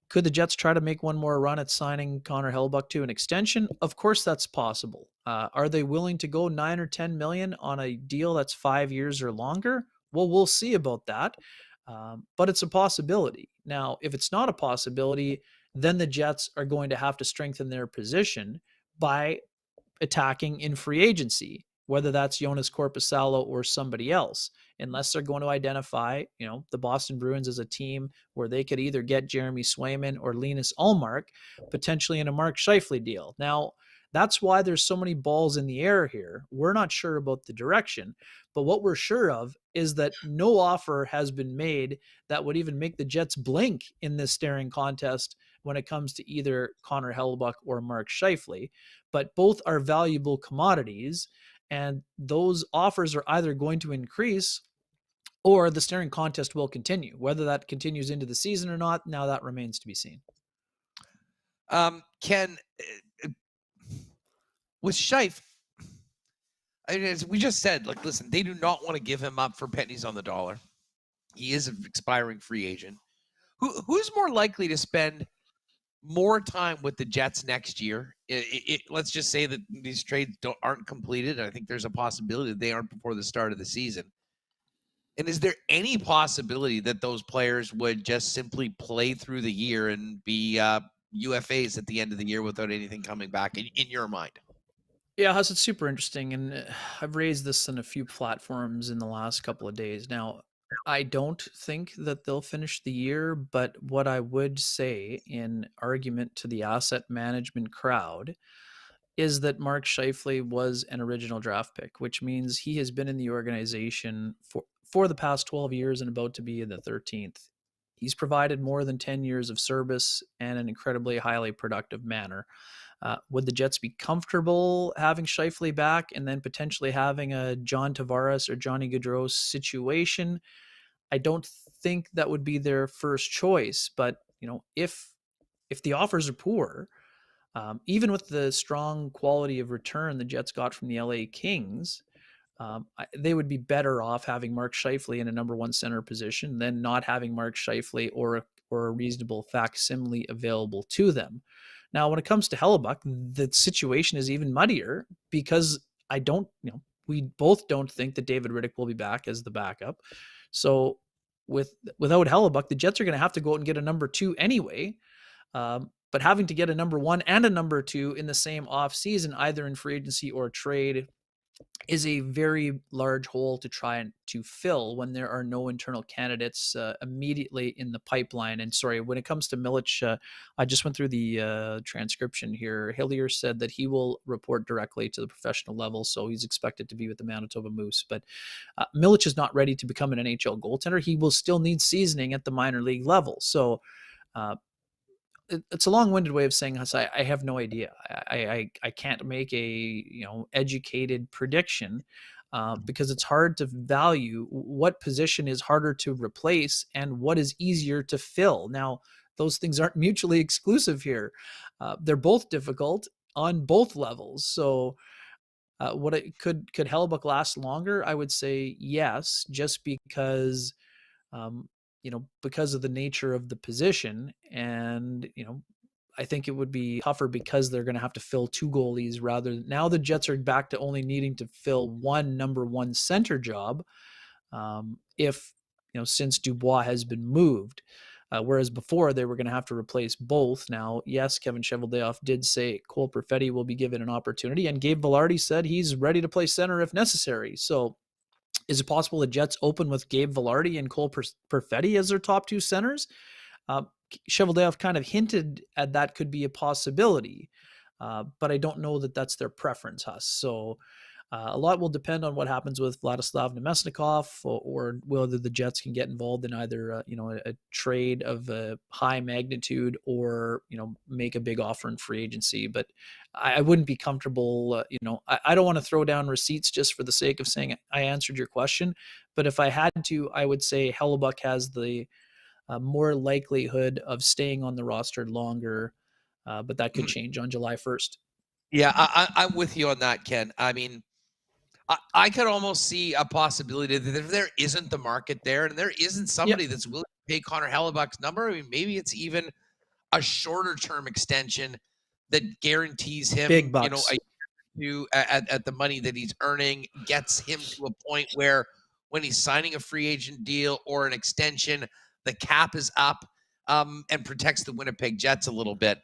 could the Jets try to make one more run at signing Connor Hellebuyck to an extension? Of course, that's possible. Are they willing to go $9 or $10 million on a deal that's 5 years or longer? Well, we'll see about that. But it's a possibility. Now, if it's not a possibility, then the Jets are going to have to strengthen their position by attacking in free agency. whether that's Jonas Korpisalo or somebody else, unless they're going to identify, the Boston Bruins as a team where they could either get Jeremy Swayman or Linus Ullmark, potentially in a Mark Scheifele deal. Now, that's why there's so many balls in the air here. We're not sure about the direction, but what we're sure of is that no offer has been made that would even make the Jets blink in this staring contest when it comes to either Connor Hellebuyck or Mark Scheifele. But both are valuable commodities, and those offers are either going to increase or the staring contest will continue. Whether that continues into the season or not, now that remains to be seen. Ken, with Scheif, as we just said, listen, they do not want to give him up for pennies on the dollar. He is an expiring free agent. Who's more likely to spend more time with the Jets next year? Let's just say that these trades aren't completed, and I think there's a possibility that they aren't before the start of the season. And is there any possibility that those players would just simply play through the year and be UFAs at the end of the year without anything coming back in your mind? Yeah, Huss, it's super interesting, and I've raised this on a few platforms in the last couple of days. Now, I don't think that they'll finish the year, but what I would say in argument to the asset management crowd is that Mark Scheifele was an original draft pick, which means he has been in the organization for the past 12 years and about to be in the 13th. He's provided more than 10 years of service and an incredibly highly productive manner. Would the Jets be comfortable having Scheifele back and then potentially having a John Tavares or Johnny Gaudreau situation? I don't think that would be their first choice, but if the offers are poor, even with the strong quality of return the Jets got from the LA Kings, they would be better off having Mark Scheifele in a number one center position than not having Mark Scheifele or a reasonable facsimile available to them. Now, when it comes to Hellebuyck, the situation is even muddier because we both don't think that David Riddick will be back as the backup. So without Hellebuyck, the Jets are going to have to go out and get a number two anyway. But having to get a number one and a number two in the same offseason, either in free agency or trade, is a very large hole to try to fill when there are no internal candidates immediately in the pipeline. And sorry, when it comes to Milic, I just went through the transcription here. Hillier said that he will report directly to the professional level, so he's expected to be with the Manitoba Moose. But Milic is not ready to become an NHL goaltender. He will still need seasoning at the minor league level. So it's a long-winded way of saying this. I have no idea. I can't make a educated prediction because it's hard to value what position is harder to replace and what is easier to fill. Now, those things aren't mutually exclusive here. They're both difficult on both levels. So could Hellebuyck last longer? I would say yes, just because because of the nature of the position. And, I think it would be tougher because they're going to have to fill two goalies now the Jets are back to only needing to fill one number one center job. Since Dubois has been moved, whereas before they were going to have to replace both. Now, yes, Kevin Cheveldayoff did say Cole Perfetti will be given an opportunity, and Gabe Vilardi said he's ready to play center if necessary. So is it possible the Jets open with Gabe Vilardi and Cole Perfetti as their top two centers? Cheveldayoff kind of hinted at that could be a possibility, but I don't know that that's their preference, Huss. So a lot will depend on what happens with Vladislav Nemesnikov or whether the Jets can get involved in either a trade of a high magnitude or make a big offer in free agency. But I wouldn't be comfortable. I don't want to throw down receipts just for the sake of saying I answered your question. But if I had to, I would say Hellebuyck has the more likelihood of staying on the roster longer, but that could change on July 1st. Yeah, I'm with you on that, Ken. I mean, I could almost see a possibility that if there isn't the market there and there isn't somebody that's willing to pay Connor Hellebuyck's number, I mean, maybe it's even a shorter term extension that guarantees him, big bucks. a year or two at the money that he's earning, gets him to a point where when he's signing a free agent deal or an extension, the cap is up, and protects the Winnipeg Jets a little bit.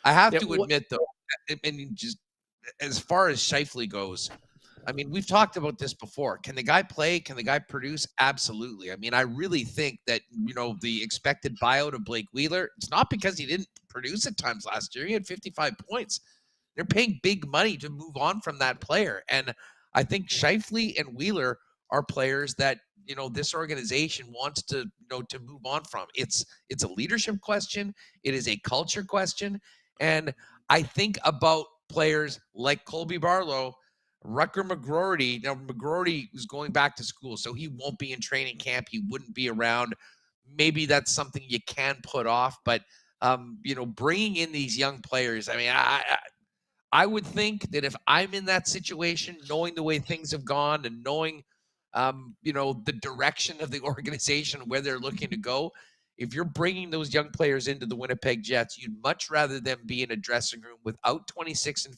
I have to admit, though, I mean, just as far as Scheifele goes, I mean, we've talked about this before. Can the guy play? Can the guy produce? Absolutely. I mean, I really think that, the expected buyout of Blake Wheeler, it's not because he didn't produce at times last year. He had 55 points. They're paying big money to move on from that player. And I think Scheifele and Wheeler are players that, this organization wants to, to move on from. It's a leadership question. It is a culture question. And I think about players like Colby Barlow, Rucker McGroarty. Now, McGroarty is going back to school, so he won't be in training camp. He wouldn't be around. Maybe that's something you can put off. But, bringing in these young players, I mean, I would think that if I'm in that situation, knowing the way things have gone and knowing, the direction of the organization, where they're looking to go, if you're bringing those young players into the Winnipeg Jets, you'd much rather them be in a dressing room without 26 and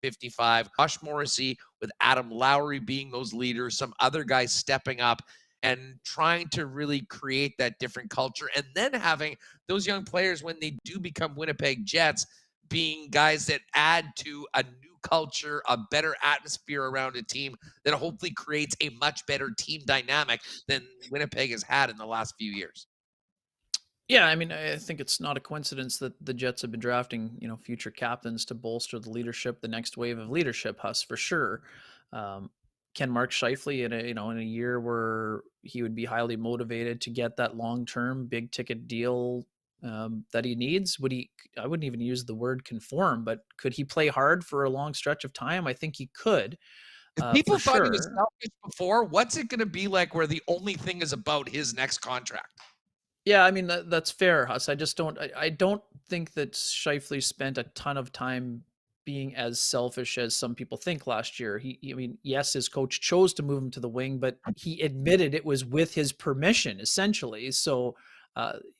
55, Josh Morrissey with Adam Lowry being those leaders, some other guys stepping up and trying to really create that different culture. And then having those young players, when they do become Winnipeg Jets, being guys that add to a new culture, a better atmosphere around a team that hopefully creates a much better team dynamic than Winnipeg has had in the last few years. Yeah, I mean, I think it's not a coincidence that the Jets have been drafting, future captains to bolster the leadership, the next wave of leadership, Huss, for sure. Can Mark Scheifele in a year where he would be highly motivated to get that long-term big ticket deal that he needs? I wouldn't even use the word conform, but could he play hard for a long stretch of time? I think he could. If people thought he was selfish before, what's it going to be like where the only thing is about his next contract? Yeah, I mean, that's fair, Huss. I don't think that Scheifele spent a ton of time being as selfish as some people think last year. Yes, his coach chose to move him to the wing, but he admitted it was with his permission, essentially. So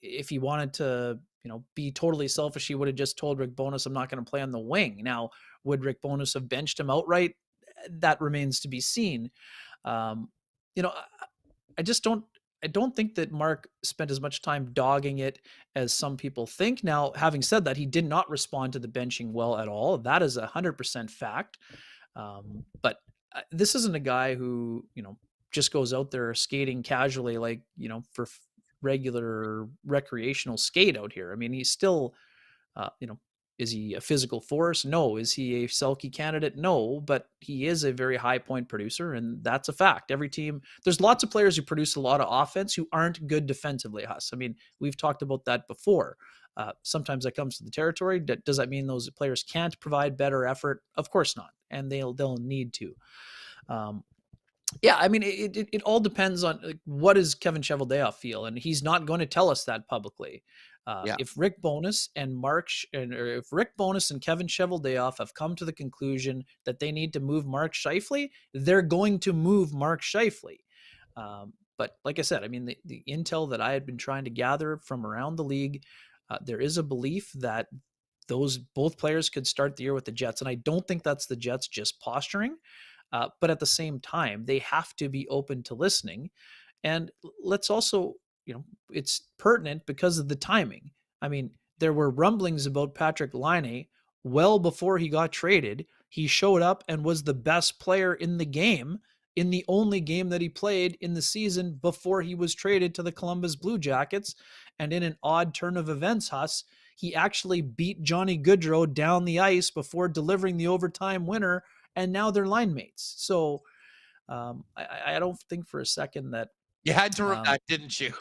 if he wanted to, be totally selfish, he would have just told Rick Bowness, I'm not going to play on the wing. Now, would Rick Bowness have benched him outright? That remains to be seen. I don't think that Mark spent as much time dogging it as some people think. Now, having said that, he did not respond to the benching well at all. That is 100% fact. But this isn't a guy who, just goes out there skating casually, like, for regular recreational skate out here. I mean, he's still, is he a physical force? No. Is he a Selke candidate? No, but he is a very high point producer, and that's a fact. Every team, there's lots of players who produce a lot of offense who aren't good defensively, Huss. I mean, we've talked about that before. Sometimes that comes to the territory. Does that mean those players can't provide better effort? Of course not, and they'll need to. Yeah, I mean, it all depends on what does Kevin Cheveldayoff feel, and he's not going to tell us that publicly. If Rick Bowness and if Rick Bowness and Kevin Cheveldayoff have come to the conclusion that they need to move Mark Scheifele, they're going to move Mark Scheifele. But like I said, I mean, the intel that I had been trying to gather from around the league, there is a belief that both players could start the year with the Jets, and I don't think that's the Jets just posturing. But at the same time, they have to be open to listening. And let's also, it's pertinent because of the timing. I mean, there were rumblings about Patrik Laine well before he got traded. He showed up and was the best player in the game, in the only game that he played in the season before he was traded to the Columbus Blue Jackets. And in an odd turn of events, Huss, he actually beat Johnny Gaudreau down the ice before delivering the overtime winner, and now they're line mates. So I don't think for a second that you had to that, didn't you?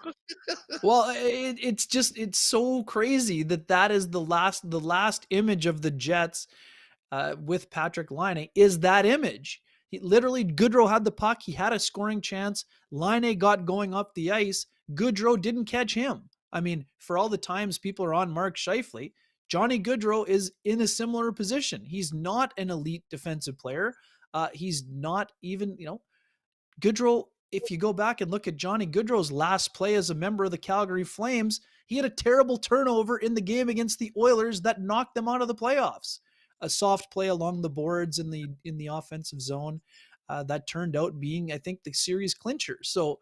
Well, it's so crazy that is the last image of the Jets with Patrik Laine is that image. Gaudreau had the puck. He had a scoring chance. Laine got going up the ice. Gaudreau didn't catch him. I mean, for all the times people are on Mark Scheifele, Johnny Gaudreau is in a similar position. He's not an elite defensive player. He's not even, Gaudreau, if you go back and look at Johnny Gaudreau's last play as a member of the Calgary Flames, he had a terrible turnover in the game against the Oilers that knocked them out of the playoffs. A soft play along the boards in the offensive zone that turned out being, I think, the series clincher. So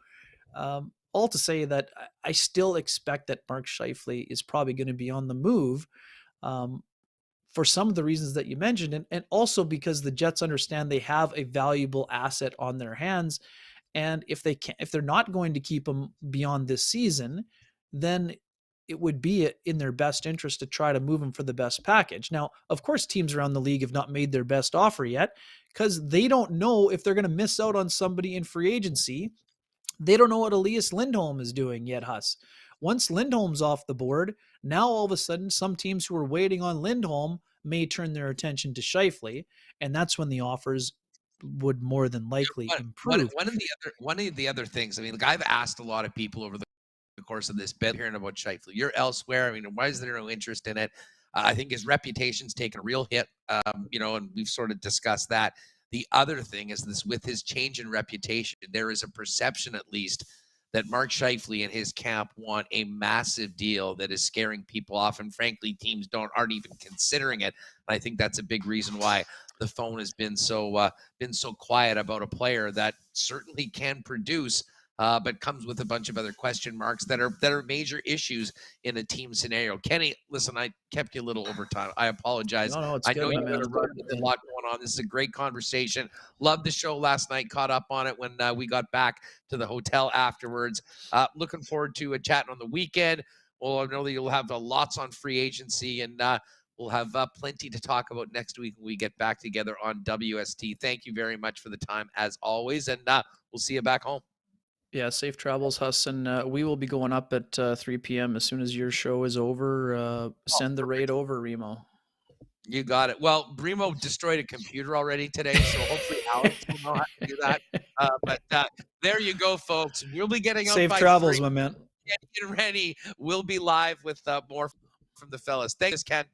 all to say that I still expect that Mark Scheifele is probably going to be on the move for some of the reasons that you mentioned, and also because the Jets understand they have a valuable asset on their hands. And if they're not going to keep him beyond this season, then it would be in their best interest to try to move him for the best package. Now, of course, teams around the league have not made their best offer yet because they don't know if they're going to miss out on somebody in free agency. They don't know what Elias Lindholm is doing yet, Huss. Once Lindholm's off the board, now all of a sudden some teams who are waiting on Lindholm may turn their attention to Scheifele, and that's when the offers would more than likely improve. One of the other things, I mean, I've asked a lot of people over the course of this bit hearing about Scheifele. You're elsewhere. I mean, why is there no interest in it? I think his reputation's taken a real hit, and we've sort of discussed that. The other thing is this: with his change in reputation, there is a perception, at least, that Mark Scheifele and his camp want a massive deal that is scaring people off, and frankly, teams aren't even considering it. And I think that's a big reason why the phone has been so quiet about a player that certainly can produce, but comes with a bunch of other question marks that are major issues in a team scenario. Kenny, listen, I kept you a little over time. I apologize. No, it's I good, know you man. got to run with a lot going on. This is a great conversation. Loved the show last night. Caught up on it when we got back to the hotel afterwards. Looking forward to chatting on the weekend. Well, I know that you'll have lots on free agency, and we'll have plenty to talk about next week when we get back together on WST. Thank you very much for the time, as always, and we'll see you back home. Yeah, safe travels, Huss, and we will be going up at 3 p.m. as soon as your show is over. Send the raid over, Remo. You got it. Well, Bremo destroyed a computer already today, so hopefully Alex will know how to do that. But there you go, folks. We'll be getting out Safe by travels, 3. my man. Get ready. We'll be live with more from the fellas. Thanks, Ken.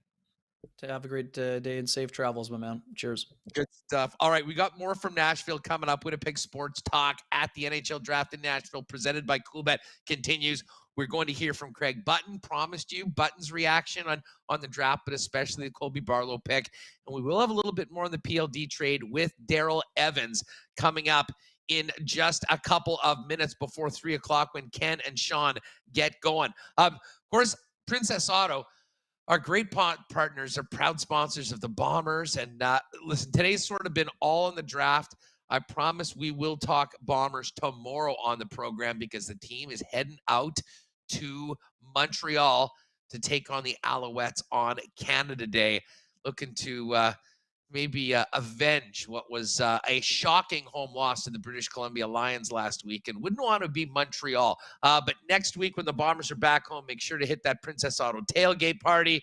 Have a great day and safe travels, my man. Cheers. Good stuff. All right, we got more from Nashville coming up. Winnipeg Sports Talk at the NHL Draft in Nashville, presented by Coolbet, continues. We're going to hear from Craig Button. Promised you Button's reaction on the draft, but especially the Colby Barlow pick. And we will have a little bit more on the PLD trade with Daryl Evans coming up in just a couple of minutes before 3 o'clock when Ken and Sean get going. Of course, Princess Auto, our great partners, are proud sponsors of the Bombers. And listen, today's sort of been all in the draft. I promise we will talk Bombers tomorrow on the program because the team is heading out to Montreal to take on the Alouettes on Canada Day, looking to maybe avenge what was a shocking home loss to the British Columbia Lions last week, and wouldn't want to be Montreal. But next week when the Bombers are back home, make sure to hit that Princess Auto tailgate party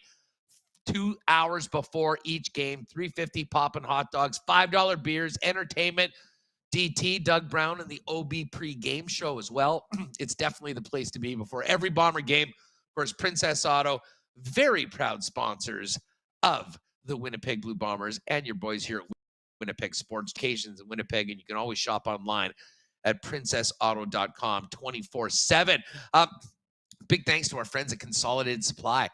2 hours before each game. $3.50 popping hot dogs, $5 beers, entertainment. DT, Doug Brown, and the OB pre-game show as well. It's definitely the place to be before every Bomber game. Of course, Princess Auto, very proud sponsors of the Winnipeg Blue Bombers and your boys here at Winnipeg Sports Occasions in Winnipeg. And you can always shop online at princessauto.com 24/7. Big thanks to our friends at Consolidated Supply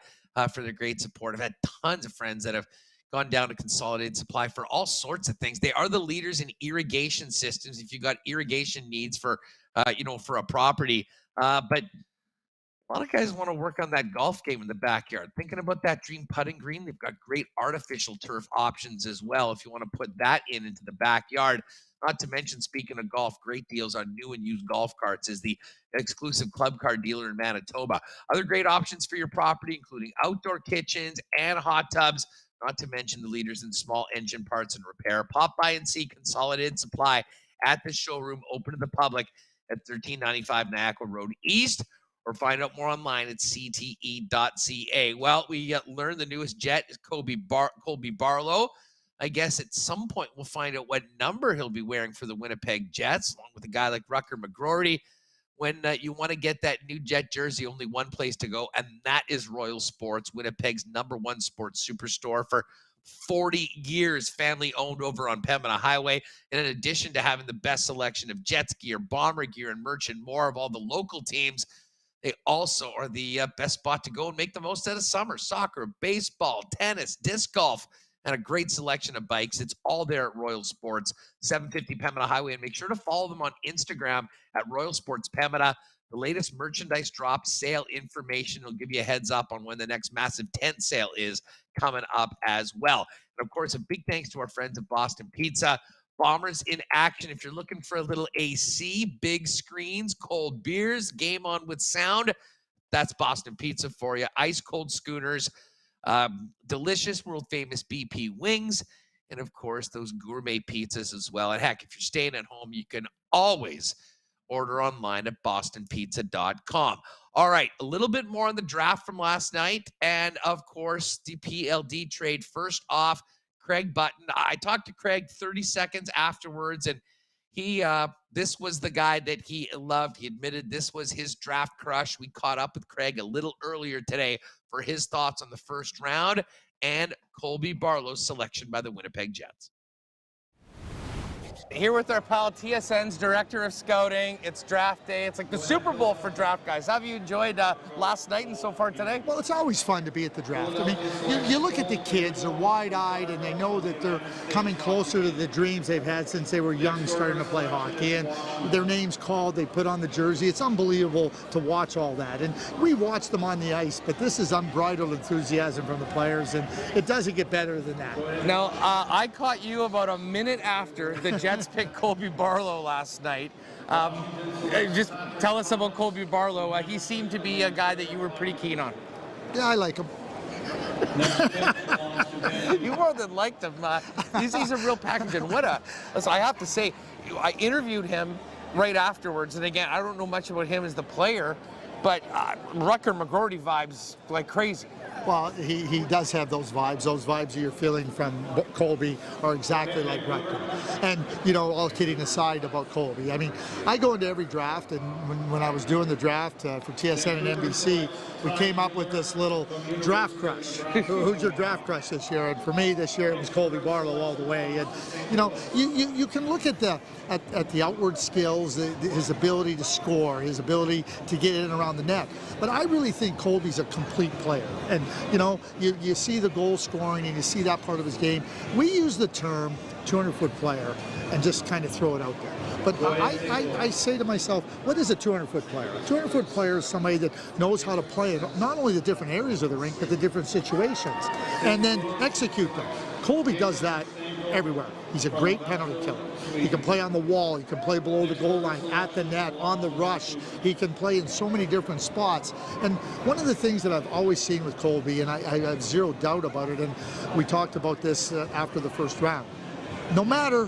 for their great support. I've had tons of friends that have gone down to Consolidated Supply for all sorts of things. They are the leaders in irrigation systems. If you got irrigation needs for a property, but a lot of guys want to work on that golf game in the backyard. Thinking about that dream putting green, they've got great artificial turf options as well if you want to put that into the backyard. Not to mention, speaking of golf, great deals on new and used golf carts is the exclusive club car dealer in Manitoba. Other great options for your property, including outdoor kitchens and hot tubs, not to mention the leaders in small engine parts and repair. Pop by and see Consolidated Supply at the showroom, open to the public at 1395 Niagara Road East, or find out more online at cte.ca. Well, we learned the newest Jet is Colby Barlow. I guess at some point we'll find out what number he'll be wearing for the Winnipeg Jets, along with a guy like Rucker McGroarty. When you want to get that new Jet jersey, only one place to go, and that is Royal Sports, Winnipeg's #1 sports superstore for 40 years, family-owned over on Pembina Highway. And in addition to having the best selection of Jets gear, Bomber gear, and merch and more of all the local teams, they also are the best spot to go and make the most out of summer. Soccer, baseball, tennis, disc golf, and a great selection of bikes. It's all there at Royal Sports, 750 Pembina Highway. And make sure to follow them on Instagram at Royal Sports Pembina. the latest merchandise drop sale information. It'll give you a heads up on when the next massive tent sale is coming up as well. And of course, a big thanks to our friends at Boston Pizza. Bombers in action. If you're looking for a little AC, big screens, cold beers, game on with sound, that's Boston Pizza for you. Ice cold schooners, delicious world famous BP wings, and of course those gourmet pizzas as well. And heck, if you're staying at home, you can always order online at bostonpizza.com. All right, a little bit more on the draft from last night, and of course the PLD trade. First off, Craig Button. I talked to Craig 30 seconds afterwards, and this was the guy that he loved. He admitted this was his draft crush. We caught up with Craig a little earlier today for his thoughts on the first round and Colby Barlow's selection by the Winnipeg Jets. Here with our pal TSN's Director of Scouting. It's draft day. It's like the Super Bowl for draft guys. How have you enjoyed last night and so far today? Well, it's always fun to be at the draft. I mean, you look at the kids, they're wide-eyed, and they know that they're coming closer to the dreams they've had since they were young, starting to play hockey. And their names called, they put on the jersey. It's unbelievable to watch all that. And we watch them on the ice, but this is unbridled enthusiasm from the players, and it doesn't get better than that. Now, I caught you about a minute after the Jets picked Colby Barlow last night. Just tell us about Colby Barlow. He seemed to be a guy that you were pretty keen on. Yeah, I like him. You more than liked him. He's a real package. And listen, I have to say, I interviewed him right afterwards. And again, I don't know much about him as the player, but Rucker McGroarty vibes like crazy. Well, he does have those vibes. Those vibes that you're feeling from Colby are exactly like Raccoon. And, you know, all kidding aside about Colby, I mean, I go into every draft, and when I was doing the draft for TSN and NBC, we came up with this little draft crush. Who's your draft crush this year? And for me, this year, it was Colby Barlow all the way. And, you know, you can look at the outward skills, his ability to score, his ability to get in and around the net. But I really think Colby's a complete player. And, you know, you see the goal scoring and you see that part of his game. We use the term 200-foot player and just kind of throw it out there. But I say to myself, what is a 200-foot player? A 200-foot player is somebody that knows how to play in not only the different areas of the rink, but the different situations, and then execute them. Colby does that everywhere. He's a great penalty killer. He can play on the wall. He can play below the goal line, at the net, on the rush. He can play in so many different spots. And one of the things that I've always seen with Colby, and I have zero doubt about it, and we talked about this after the first round, no matter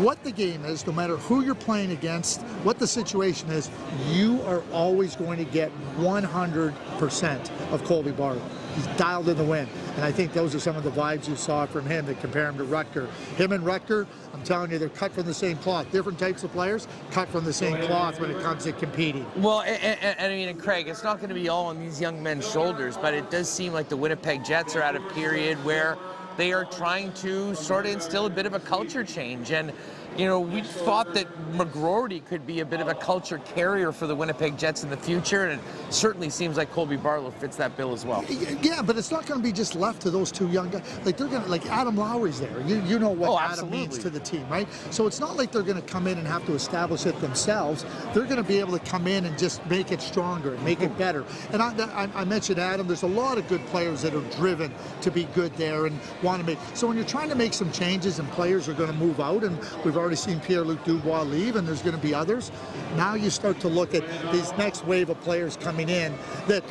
what the game is, no matter who you're playing against, what the situation is, you are always going to get 100% of Colby Barlow. He's dialed in the win. And I think those are some of the vibes you saw from him that compare him to Rutger. Him and Rutger, I'm telling you, they're cut from the same cloth. Different types of players, cut from the same cloth when it comes to competing. Well, and I mean, and Craig, it's not going to be all on these young men's shoulders, but it does seem like the Winnipeg Jets are at a period where they are trying to sort of instill a bit of a culture change. And, you know, we thought that McGroarty could be a bit of a culture carrier for the Winnipeg Jets in the future, and it certainly seems like Colby Barlow fits that bill as well. Yeah, but it's not going to be just left to those two young guys. Like, they're going to, like, Adam Lowry's there. You know what Adam means to the team, right? So it's not like they're going to come in and have to establish it themselves. They're going to be able to come in and just make it stronger and make it better. And I mentioned Adam. There's a lot of good players that are driven to be good there and want to make. So when you're trying to make some changes and players are going to move out, and we've already seen Pierre-Luc Dubois leave, and there's going to be others. Now you start to look at this next wave of players coming in that,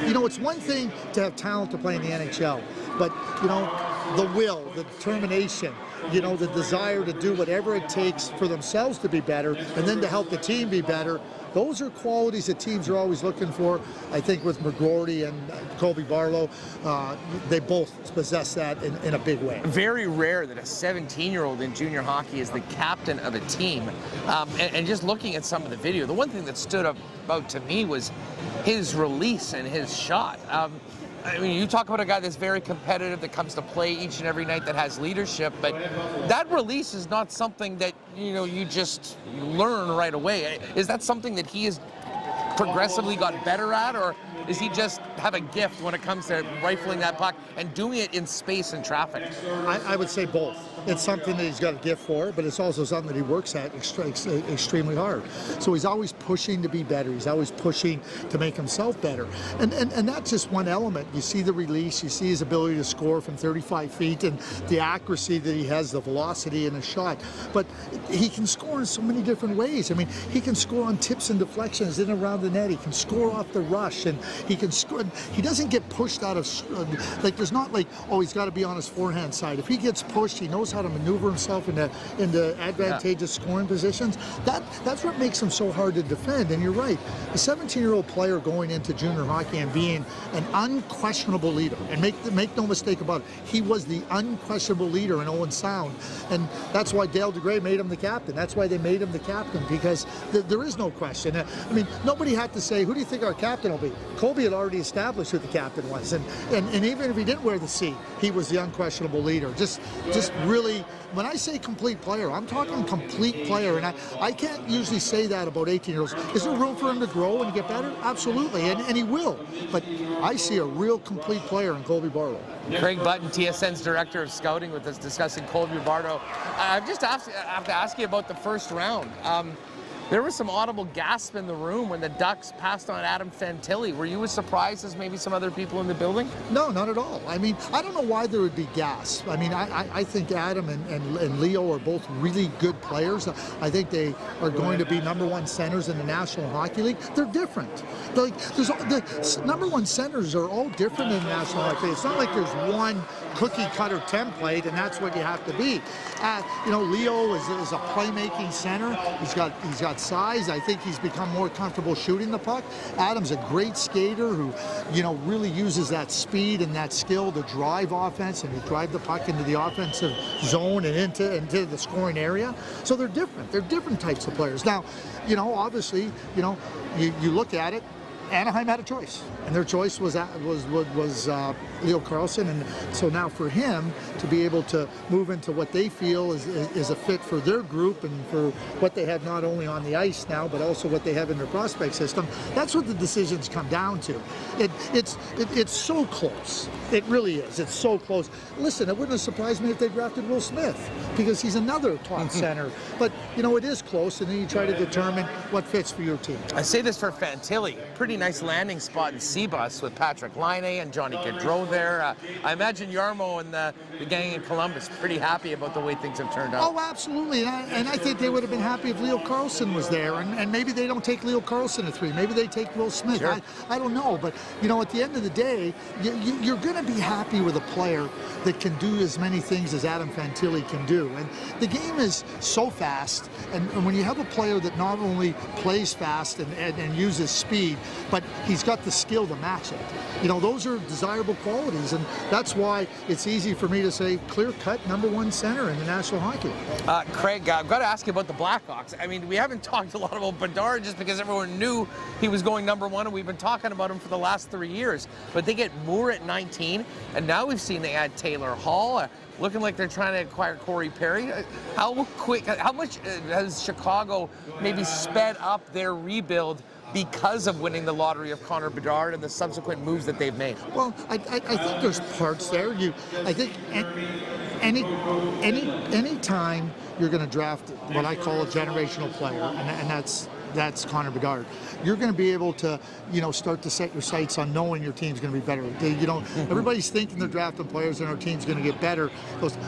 you know, it's one thing to have talent to play in the NHL, but, you know, the will, the determination, you know, the desire to do whatever it takes for themselves to be better and then to help the team be better. Those are qualities that teams are always looking for. I think with McGroarty and Colby Barlow, they both possess that in a big way. Very rare that a 17-year-old in junior hockey is the captain of a team. And just looking at some of the video, the one thing that stood out to me was his release and his shot. I mean, you talk about a guy that's very competitive, that comes to play each and every night, that has leadership, but that release is not something that, you know, you just learn right away. Is that something that he has progressively got better at, or does he just have a gift when it comes to rifling that puck and doing it in space and traffic? I would say both. it's something that he's got a gift for, but it's also something that he works at extremely hard. So he's always pushing to be better. He's always pushing to make himself better. And that's just one element. You see the release, you see his ability to score from 35 feet and the accuracy that he has, the velocity in his shot. But he can score in so many different ways. I mean, he can score on tips and deflections in and around the net. He can score off the rush, and he can score. He doesn't get pushed out of, like, there's not like, oh, he's got to be on his forehand side. If he gets pushed, he knows how to maneuver himself into advantageous scoring positions. That's what makes him so hard to defend. And you're right, a 17-year-old player going into junior hockey and being an unquestionable leader, and make no mistake about it, he was the unquestionable leader in Owen Sound, and that's why Dale DeGray made him the captain. That's why they made him the captain, because there is no question. I mean, nobody had to say, who do you think our captain will be? Colby had already established who the captain was, and even if he didn't wear the C, he was the unquestionable leader. Just really, when I say complete player, I'm talking complete player, and I can't usually say that about 18-year-olds. Is there room for him to grow and get better? Absolutely, and he will. But I see a real complete player in Colby Barlow. Craig Button, TSN's Director of Scouting, with us discussing Colby Barlow. I have to ask you about the first round. There was some audible gasp in the room when the Ducks passed on Adam Fantilli. Were you as surprised as maybe some other people in the building? No, not at all. I mean, I don't know why there would be gasp. I mean, I think Adam and Leo are both really good players. I think they are going to be #1 centers in the National Hockey League. They're different. Like, the #1 centers are all different in the National Hockey League. It's not like there's one cookie-cutter template, and that's what you have to be. You know, Leo is a playmaking center. He's got size. I think he's become more comfortable shooting the puck. Adam's a great skater who, you know, really uses that speed and that skill to drive offense and to drive the puck into the offensive zone and into the scoring area. So they're different. They're different types of players. Now, you know, obviously, you know, you look at it, Anaheim had a choice, and their choice was Leo Carlsson, and so now for him to be able to move into what they feel is a fit for their group and for what they have not only on the ice now, but also what they have in their prospect system. That's what the decisions come down to. It's so close. It really is. It's so close. Listen, it wouldn't have surprised me if they drafted Will Smith, because he's another top center. But, you know, it is close, and then you try to determine what fits for your team. I say this for Fantilli. Pretty nice landing spot in C-Bus with Patrick Laine and Johnny Gaudreau there. I imagine Jarmo and the gang in Columbus pretty happy about the way things have turned out. Oh, absolutely. And I think they would have been happy if Leo Carlsson was there. And maybe they don't take Leo Carlsson at 3. Maybe they take Will Smith. Sure. I don't know. But, you know, at the end of the day, you're going to be happy with a player that can do as many things as Adam Fantilli can do. And the game is so fast. And when you have a player that not only plays fast and uses speed, but he's got the skill to match it. You know, those are desirable qualities, and that's why it's easy for me to say clear-cut #1 center in the National Hockey League. Craig, I've got to ask you about the Blackhawks. I mean, we haven't talked a lot about Bedard just because everyone knew he was going #1, and we've been talking about him for the last 3 years. But they get Moore at 19, and now we've seen they add Taylor Hall. Looking like they're trying to acquire Corey Perry. How much has Chicago maybe sped up their rebuild because of winning the lottery of Connor Bedard and the subsequent moves that they've made? Well, I think there's parts there. I think any time you're going to draft what I call a generational player, and that's Connor Bedard, you're going to be able to, you know, start to set your sights on knowing your team's going to be better. You know, everybody's thinking they're drafting players and our team's going to get better,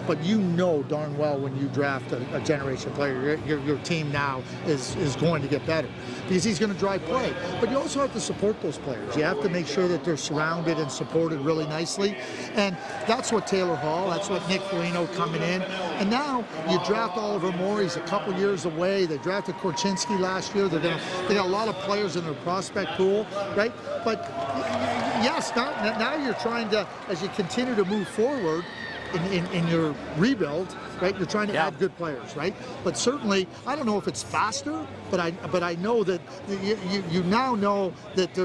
but you know darn well when you draft a generation player, your team now is going to get better because he's going to drive play. But you also have to support those players. You have to make sure that they're surrounded and supported really nicely, and that's what Taylor Hall, that's what Nick Foligno coming in, and now you draft Oliver Moore. He's a couple years away. They drafted Korchinski last year. They got a lot of players in their prospect pool, right? But yes, now you're trying to, as you continue to move forward in your rebuild, right? You're trying to add good players, right? But certainly, I don't know if it's faster, but I know that you now know that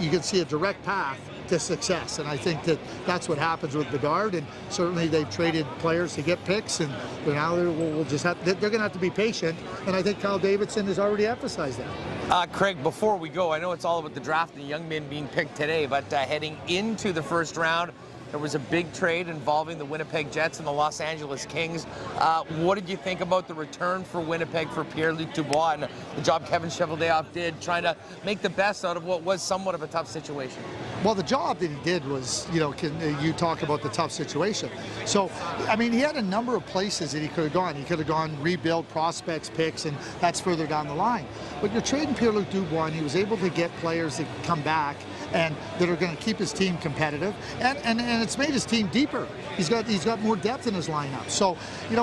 you can see a direct path to success, and I think that's what happens with Bedard, and certainly they've traded players to get picks, and now they're going to have to be patient, and I think Kyle Davidson has already emphasized that. Craig, before we go, I know it's all about the draft and the young men being picked today, but heading into the first round, there was a big trade involving the Winnipeg Jets and the Los Angeles Kings. What did you think about the return for Winnipeg for Pierre-Luc Dubois and the job Kevin Cheveldayoff did trying to make the best out of what was somewhat of a tough situation? Well, the job that he did was, you talk about the tough situation. So, I mean, he had a number of places that he could have gone. He could have gone rebuild, prospects, picks, and that's further down the line. But you're trading Pierre-Luc Dubois, and he was able to get players that come back and that are going to keep his team competitive, and it's made his team deeper. He's got more depth in his lineup. So,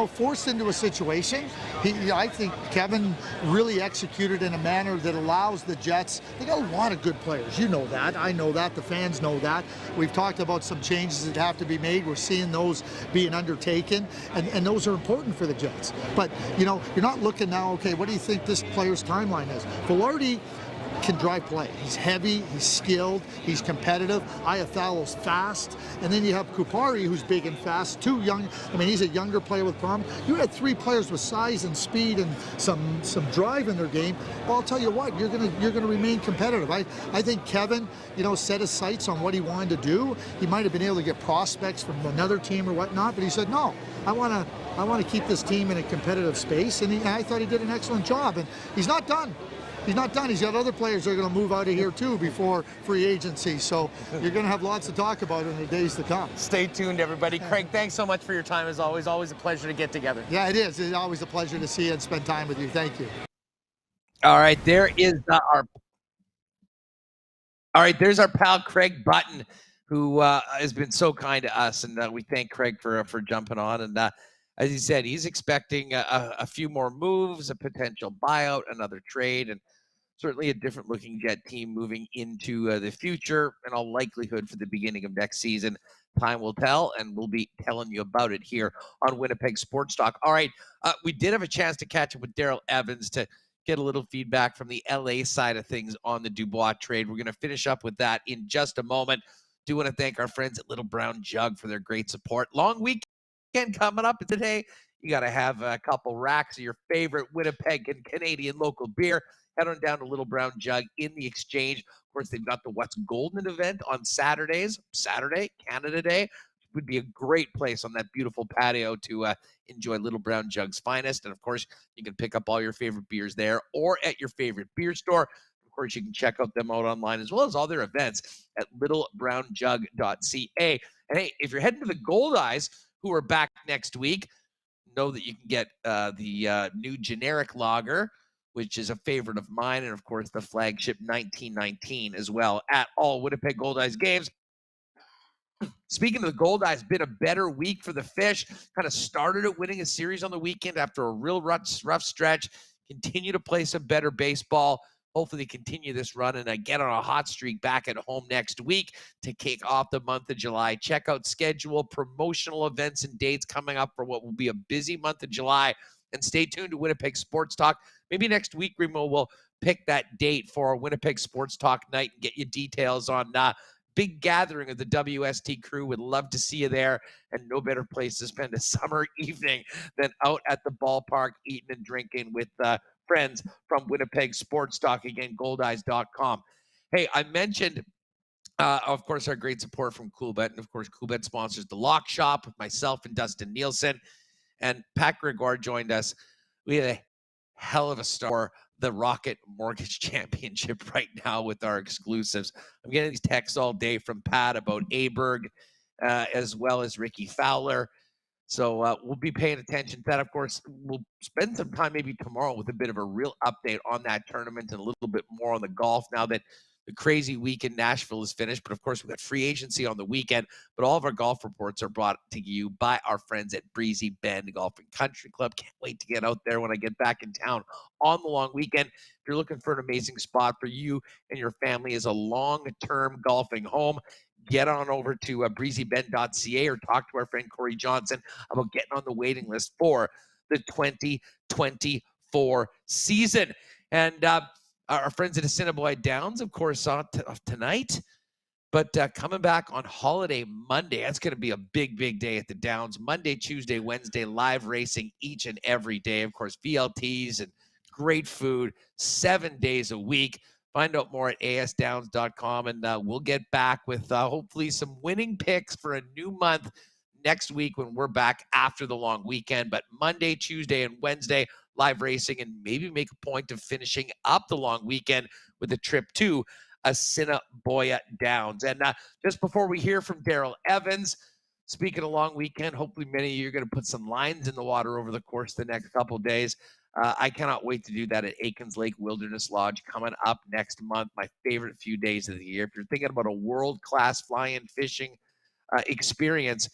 forced into a situation, I think Kevin really executed in a manner that allows the Jets. They got a lot of good players. You know that. I know that. The fans know that. We've talked about some changes that have to be made. We're seeing those being undertaken, and those are important for the Jets. But you're not looking now. Okay, what do you think this player's timeline is? Velarde can drive play. He's heavy, he's skilled, he's competitive. Iafallo's fast. And then you have Kupari, who's big and fast. Two young, he's a younger player with promise. You had three players with size and speed and some drive in their game. Well, I'll tell you what, you're gonna remain competitive. I think Kevin, set his sights on what he wanted to do. He might have been able to get prospects from another team or whatnot, but he said, no, I want to keep this team in a competitive space, and I thought he did an excellent job. And he's not done. He's not done. He's got other players that are going to move out of here too before free agency. So you're going to have lots to talk about in the days to come. Stay tuned, everybody. Craig, thanks so much for your time as always. Always a pleasure to get together. Yeah, it is. It's always a pleasure to see you and spend time with you. Thank you. All right, there's our pal Craig Button, who has been so kind to us, and we thank Craig for jumping on. And as he said, he's expecting a few more moves, a potential buyout, another trade, and certainly a different-looking Jet team moving into the future, in all likelihood for the beginning of next season. Time will tell, and we'll be telling you about it here on Winnipeg Sports Talk. All right, we did have a chance to catch up with Daryl Evans to get a little feedback from the LA side of things on the Dubois trade. We're going to finish up with that in just a moment. Do want to thank our friends at Little Brown Jug for their great support. Long weekend coming up today. You got to have a couple racks of your favorite Winnipeg and Canadian local beer. Head on down to Little Brown Jug in the Exchange. Of course, they've got the What's Golden event on Saturdays. Saturday, Canada Day. Would be a great place on that beautiful patio to enjoy Little Brown Jug's finest. And, of course, you can pick up all your favorite beers there or at your favorite beer store. Of course, you can check out them out online as well as all their events at littlebrownjug.ca. And, hey, if you're heading to the Gold Eyes, who are back next week, know that you can get the new generic lager, which is a favorite of mine, and, of course, the flagship 1919 as well at all Winnipeg Gold Eyes games. Speaking of the Gold Eyes, been a better week for the Fish. Kind of started at winning a series on the weekend after a real rough stretch. Continue to play some better baseball. Hopefully continue this run and get on a hot streak back at home next week to kick off the month of July. Check out schedule, promotional events, and dates coming up for what will be a busy month of July. And stay tuned to Winnipeg Sports Talk. Maybe next week, Remo will pick that date for our Winnipeg Sports Talk night and get you details on big gathering of the WST crew. Would love to see you there, and no better place to spend a summer evening than out at the ballpark eating and drinking with friends from Winnipeg Sports Talk. Again, goldeyes.com. Hey, I mentioned, of course, our great support from CoolBet. And, of course, CoolBet sponsors the Lock Shop with myself and Dustin Nielsen. And Pat Gregoire joined us. We had a hell of a start. The Rocket Mortgage Championship right now with our exclusives. I'm getting these texts all day from Pat about Aberg as well as Ricky Fowler. So we'll be paying attention to that. Of course, we'll spend some time maybe tomorrow with a bit of a real update on that tournament and a little bit more on the golf now that the crazy week in Nashville is finished. But, of course, we've got free agency on the weekend. But all of our golf reports are brought to you by our friends at Breezy Bend Golf and Country Club. Can't wait to get out there when I get back in town on the long weekend. If you're looking for an amazing spot for you and your family as a long-term golfing home, get on over to breezybend.ca or talk to our friend Corey Johnson about getting on the waiting list for the 2024 season. And our friends at Assiniboia Downs, of course, saw tonight. But coming back on holiday Monday, that's going to be a big, big day at the Downs. Monday, Tuesday, Wednesday, live racing each and every day. Of course, VLTs and great food 7 days a week. Find out more at asdowns.com, and we'll get back with hopefully some winning picks for a new month next week when we're back after the long weekend. But Monday, Tuesday, and Wednesday, live racing, and maybe make a point of finishing up the long weekend with a trip to Assiniboia Downs. And just before we hear from Daryl Evans, speaking of long weekend, hopefully many of you are going to put some lines in the water over the course of the next couple of days. I cannot wait to do that at Aikens Lake Wilderness Lodge coming up next month, my favorite few days of the year. If you're thinking about a world-class fly-in fishing experience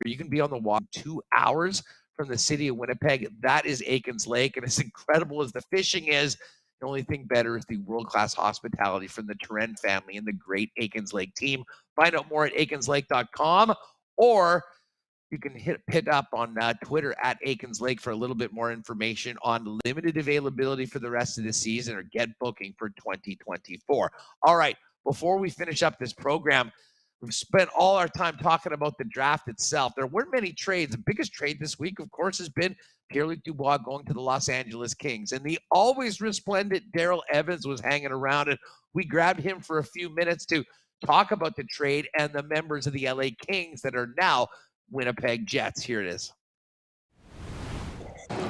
where you can be on the water 2 hours from the city of Winnipeg, that is Aikens Lake. And as incredible as the fishing is, the only thing better is the world-class hospitality from the Terren family and the great Aikens Lake team. Find out more at aikenslake.com, or you can hit up on Twitter at Aikens Lake for a little bit more information on limited availability for the rest of the season, or get booking for 2024. All right, before we finish up this program, we've spent all our time talking about the draft itself. There weren't many trades. The biggest trade this week, of course, has been Pierre-Luc Dubois going to the Los Angeles Kings. And the always resplendent Daryl Evans was hanging around, and we grabbed him for a few minutes to talk about the trade and the members of the LA Kings that are now Winnipeg Jets. Here it is.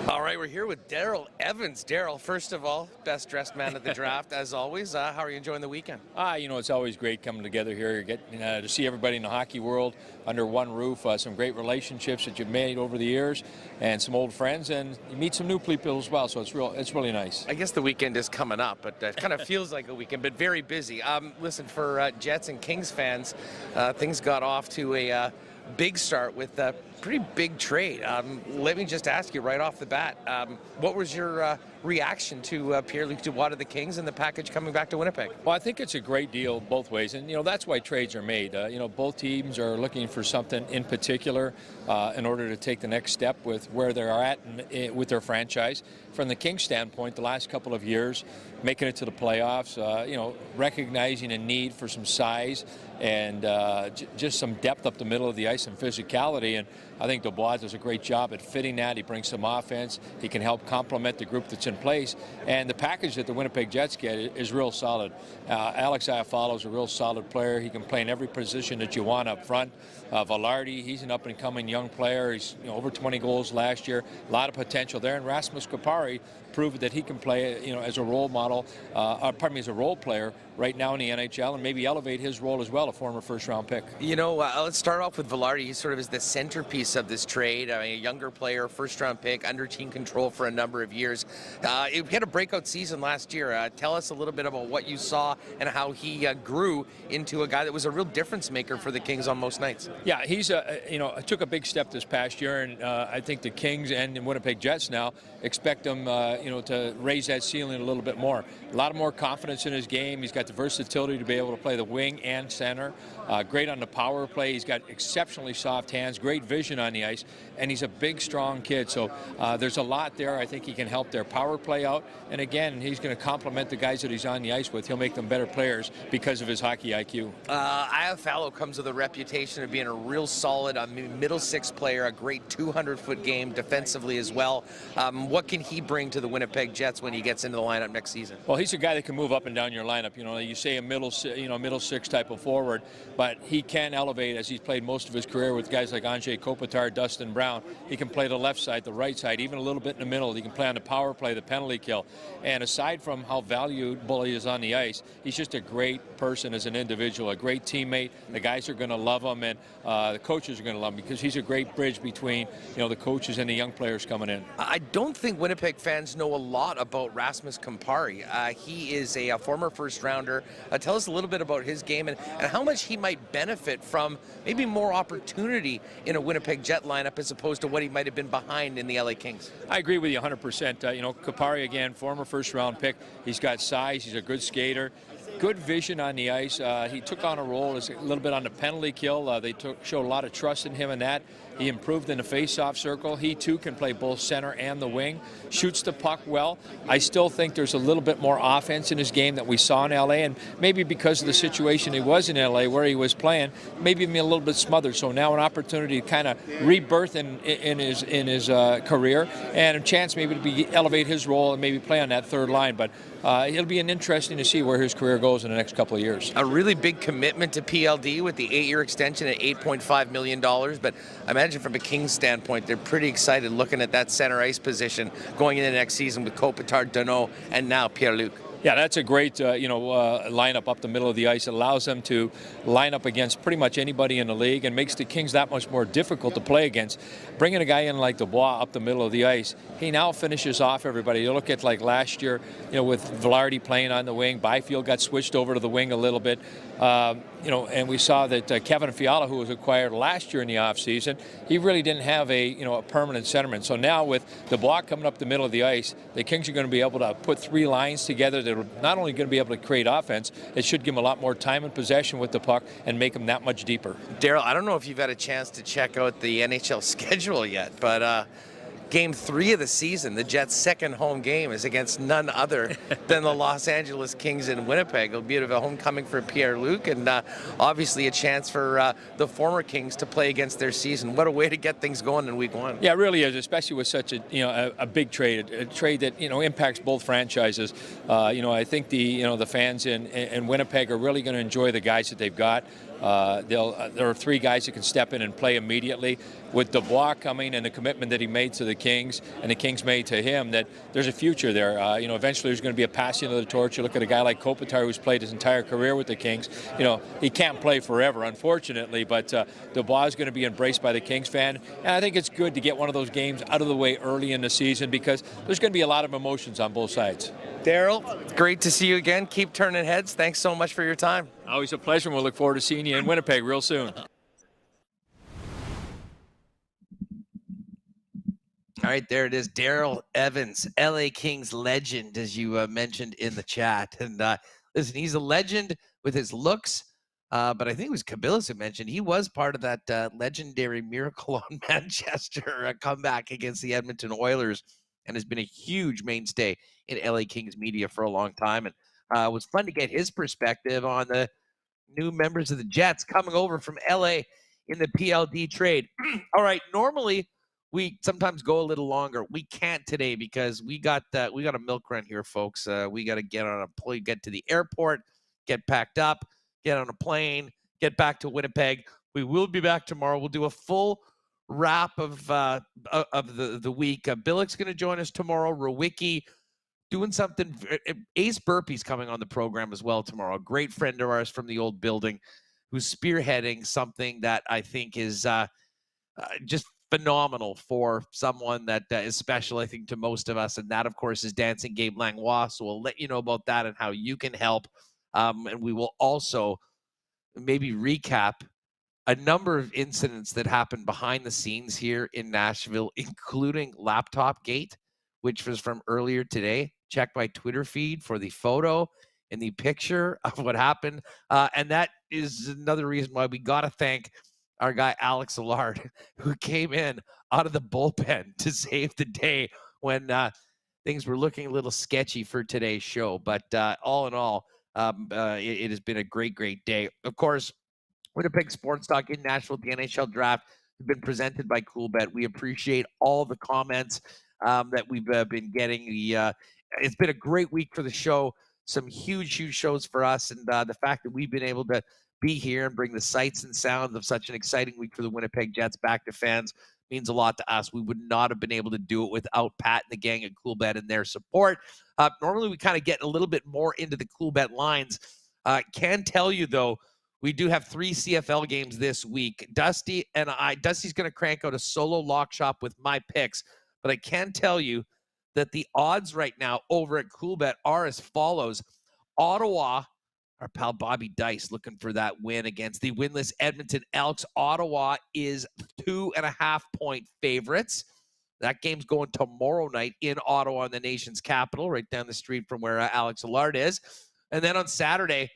All right, we're here with Daryl Evans. Daryl, first of all, best dressed man at the draft, as always. How are you enjoying the weekend? You know, it's always great coming together here, getting to see everybody in the hockey world under one roof. Some great relationships that you've made over the years, and some old friends, and you meet some new people as well. So it's really nice. I guess the weekend is coming up, but it kind of feels like a weekend, but very busy. Listen, for Jets and Kings fans, things got off to a big start with a pretty big trade. Let me just ask you right off the bat, what was your reaction to Pierre-Luc Dubois to the Kings and the package coming back to Winnipeg? Well, I think it's a great deal both ways, and you know that's why trades are made. You know, both teams are looking for something in particular in order to take the next step with where they're at with their franchise. From the Kings standpoint, the last couple of years, making it to the playoffs, you know, recognizing a need for some size and just some depth up the middle of the ice and physicality. And I think Dubois does a great job at fitting that. He brings some offense. He can help complement the group that's in place. And the package that the Winnipeg Jets get is real solid. Alex Iafallo is a real solid player. He can play in every position that you want up front. Balharry, he's an up-and-coming young player. He's over 20 goals last year. A lot of potential there. And Rasmus Kupari proved that he can play, you know, as a role model, as a role player right now in the NHL, and maybe elevate his role as well, a former first-round pick. You know, let's start off with Balharry. He sort of is the centerpiece of this trade. I mean, a younger player, first-round pick, under team control for a number of years. He had a breakout season last year. Tell us a little bit about what you saw and how he grew into a guy that was a real difference maker for the Kings on most nights. Yeah, he's took a big step this past year, and I think the Kings and the Winnipeg Jets now expect him, to raise that ceiling a little bit more. A lot more confidence in his game. He's got the versatility to be able to play the wing and center. Great on the power play. He's got exceptionally soft hands, great vision on the ice, and he's a big, strong kid. So there's a lot there. I think he can help their power play out. And again, he's going to complement the guys that he's on the ice with. He'll make them better players because of his hockey IQ. Iafallo comes with a reputation of being a real solid middle six player, a great 200-foot game defensively as well. What can he bring to the Winnipeg Jets when he gets into the lineup next season? Well, he's a guy that can move up and down your lineup. You know, you say a middle six type of forward, but he can elevate as he's played most of his career with guys like Anze Kopitar, Dustin Brown. He can play the left side, the right side, even a little bit in the middle. He can play on the power play, the penalty kill. And aside from how valuable he is on the ice, he's just a great person as an individual, a great teammate. The guys are going to love him, and the coaches are going to love him because he's a great bridge between the coaches and the young players coming in. I don't think Winnipeg fans know a lot about Rasmus Kupari. He is a former first-rounder. Tell us a little bit about his game and how much he might benefit from maybe more opportunity in a Winnipeg Jet lineup as opposed to what he might have been behind in the LA Kings. I agree with you 100%. Kupari, again, former first-round pick. He's got size. He's a good skater. Good vision on the ice. He took on a role as a little bit on the penalty kill. They showed a lot of trust in him in that. He improved in the face-off circle. He too can play both center and the wing. Shoots the puck well. I still think there's a little bit more offense in his game that we saw in LA, and maybe because of the situation he was in LA where he was playing, maybe even a little bit smothered. So now an opportunity to kind of rebirth in his career, and a chance maybe to elevate his role and maybe play on that third line. But it'll be interesting to see where his career goes in the next couple of years. A really big commitment to PLD with the 8-year extension at $8.5 million. But I imagine from a Kings standpoint, they're pretty excited looking at that center ice position going into next season with Kopitar, Danault, and now Pierre-Luc. Yeah, that's a great lineup up the middle of the ice. It allows them to line up against pretty much anybody in the league and makes the Kings that much more difficult to play against. Bringing a guy in like Dubois up the middle of the ice, he now finishes off everybody. You look at like last year, with Balharry playing on the wing, Byfield got switched over to the wing a little bit. And we saw that Kevin Fiala, who was acquired last year in the offseason, he really didn't have a permanent centerman. So now with Dubois coming up the middle of the ice, the Kings are going to be able to put three lines together that are not only going to be able to create offense, it should give them a lot more time and possession with the puck and make them that much deeper. Daryl, I don't know if you've had a chance to check out the NHL schedule yet, but Game 3 of the season, the Jets' second home game, is against none other than the Los Angeles Kings in Winnipeg. It'll be a bit of a homecoming for Pierre-Luc, and obviously a chance for the former Kings to play against their season. What a way to get things going in Week 1. Yeah, it really is, especially with such a big trade, a trade that impacts both franchises. I think the fans in Winnipeg are really going to enjoy the guys that they've got. There are three guys that can step in and play immediately. With Dubois coming and the commitment that he made to the Kings and the Kings made to him, that there's a future there. Eventually there's going to be a passing of the torch. You look at a guy like Kopitar, who's played his entire career with the Kings. He can't play forever, unfortunately, but Dubois is going to be embraced by the Kings fan. And I think it's good to get one of those games out of the way early in the season because there's going to be a lot of emotions on both sides. Daryl, great to see you again. Keep turning heads. Thanks so much for your time. Always a pleasure, and we'll look forward to seeing you in Winnipeg real soon. All right, there it is. Daryl Evans, LA Kings legend, as you mentioned in the chat. And listen, he's a legend with his looks, but I think it was Kabilis who mentioned he was part of that legendary Miracle on Manchester comeback against the Edmonton Oilers and has been a huge mainstay in LA Kings media for a long time. And it was fun to get his perspective on the new members of the Jets coming over from LA in the PLD trade. All right, normally we sometimes go a little longer. We can't today because we got a milk run here, folks. We got to get to the airport, get packed up, get on a plane, get back to Winnipeg. We will be back tomorrow. We'll do a full wrap of the week. Billick's going to join us tomorrow. Rowicki doing something. Ace Burpey's coming on the program as well tomorrow. A great friend of ours from the old building who's spearheading something that I think is just phenomenal for someone that is special, I think, to most of us. And that, of course, is Dancing Gabe Langlois. So we'll let you know about that and how you can help. And we will also maybe recap a number of incidents that happened behind the scenes here in Nashville, including Laptop Gate, which was from earlier today. Check my Twitter feed for the photo and the picture of what happened. And that is another reason why we got to thank our guy, Alex Allard, who came in out of the bullpen to save the day when things were looking a little sketchy for today's show. But all in all, it has been a great, great day. Of course, Winnipeg Sports Talk in Nashville, the NHL Draft, has been presented by CoolBet. We appreciate all the comments that we've been getting. It's been a great week for the show. Some huge, huge shows for us. And the fact that we've been able to be here and bring the sights and sounds of such an exciting week for the Winnipeg Jets back to fans means a lot to us. We would not have been able to do it without Pat and the gang at CoolBet and their support. Normally, we kind of get a little bit more into the CoolBet lines. Can tell you, though, we do have 3 CFL games this week. Dusty's going to crank out a solo lock shop with my picks, but I can tell you that the odds right now over at CoolBet are as follows. Ottawa, our pal Bobby Dice, looking for that win against the winless Edmonton Elks. Ottawa is 2.5-point favorites. That game's going tomorrow night in Ottawa, in the nation's capital, right down the street from where Alex Allard is. And then on Saturday,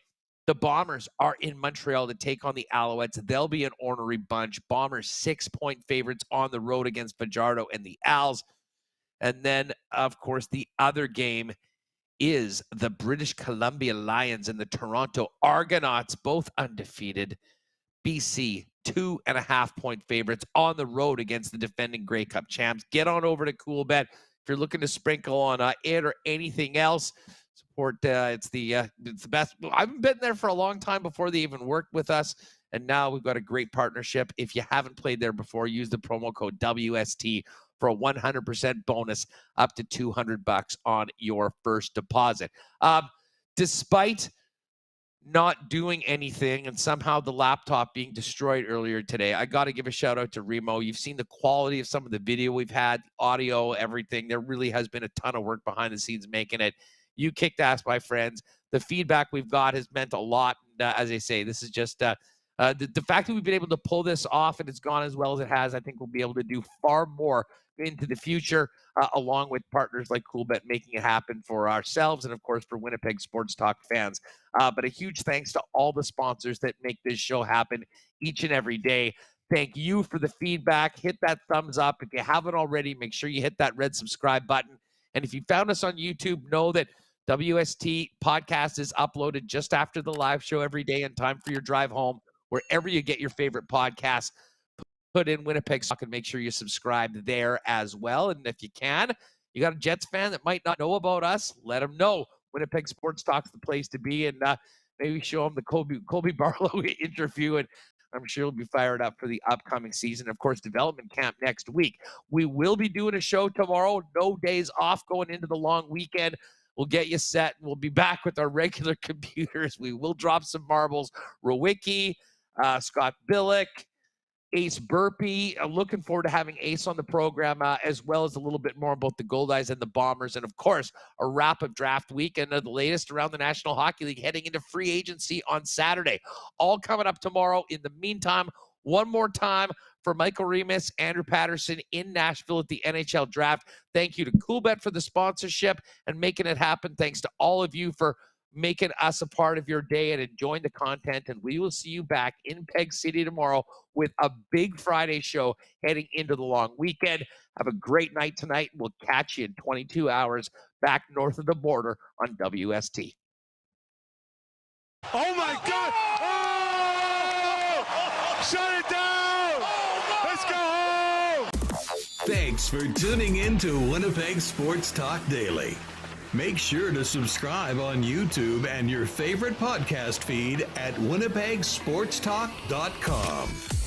The Bombers are in Montreal to take on the Alouettes. They'll be an ornery bunch. Bombers 6-point favorites on the road against Fajardo and the Als. And then, of course, the other game is the British Columbia Lions and the Toronto Argonauts, both undefeated. BC, 2.5-point favorites on the road against the defending Grey Cup champs. Get on over to Coolbet if you're looking to sprinkle on it or anything else. Support, it's the best. I've been there for a long time before they even worked with us, and now we've got a great partnership. If you haven't played there before, use the promo code WST for a 100% bonus up to $200 on your first deposit. Despite not doing anything and somehow the laptop being destroyed earlier today, I got to give a shout out to Remo. You've seen the quality of some of the video we've had, audio, everything. There really has been a ton of work behind the scenes making it. You kicked ass, my friends. The feedback we've got has meant a lot. And, as I say, this is just the fact that we've been able to pull this off and it's gone as well as it has. I think we'll be able to do far more into the future, along with partners like Coolbet making it happen for ourselves and, of course, for Winnipeg Sports Talk fans. But a huge thanks to all the sponsors that make this show happen each and every day. Thank you for the feedback. Hit that thumbs up. If you haven't already, make sure you hit that red subscribe button. And if you found us on YouTube, know that WST podcast is uploaded just after the live show every day in time for your drive home, wherever you get your favorite podcasts. Put in Winnipeg Stock and make sure you subscribe there as well. And if you can, you got a Jets fan that might not know about us, let them know. Winnipeg Sports Talk's the place to be, and maybe show them the Colby Barlow interview, and I'm sure he'll be fired up for the upcoming season. Of course, development camp next week. We will be doing a show tomorrow. No days off going into the long weekend. We'll get you set, and we'll be back with our regular computers. We will drop some marbles. Rowicki, Scott Billick, Ace Burpee. I'm looking forward to having Ace on the program, as well as a little bit more about the Goldeyes and the Bombers. And, of course, a wrap of draft week and the latest around the National Hockey League heading into free agency on Saturday. All coming up tomorrow. In the meantime, one more time for Michael Remis, Andrew Paterson in Nashville at the NHL Draft. Thank you to Coolbet for the sponsorship and making it happen. Thanks to all of you for making us a part of your day and enjoying the content. And we will see you back in Peg City tomorrow with a big Friday show heading into the long weekend. Have a great night tonight. We'll catch you in 22 hours back north of the border on WST. Oh my God! Oh! Shut it down! Let's go home! Thanks for tuning in to Winnipeg Sports Talk Daily. Make sure to subscribe on YouTube and your favorite podcast feed at winnipegsportstalk.com.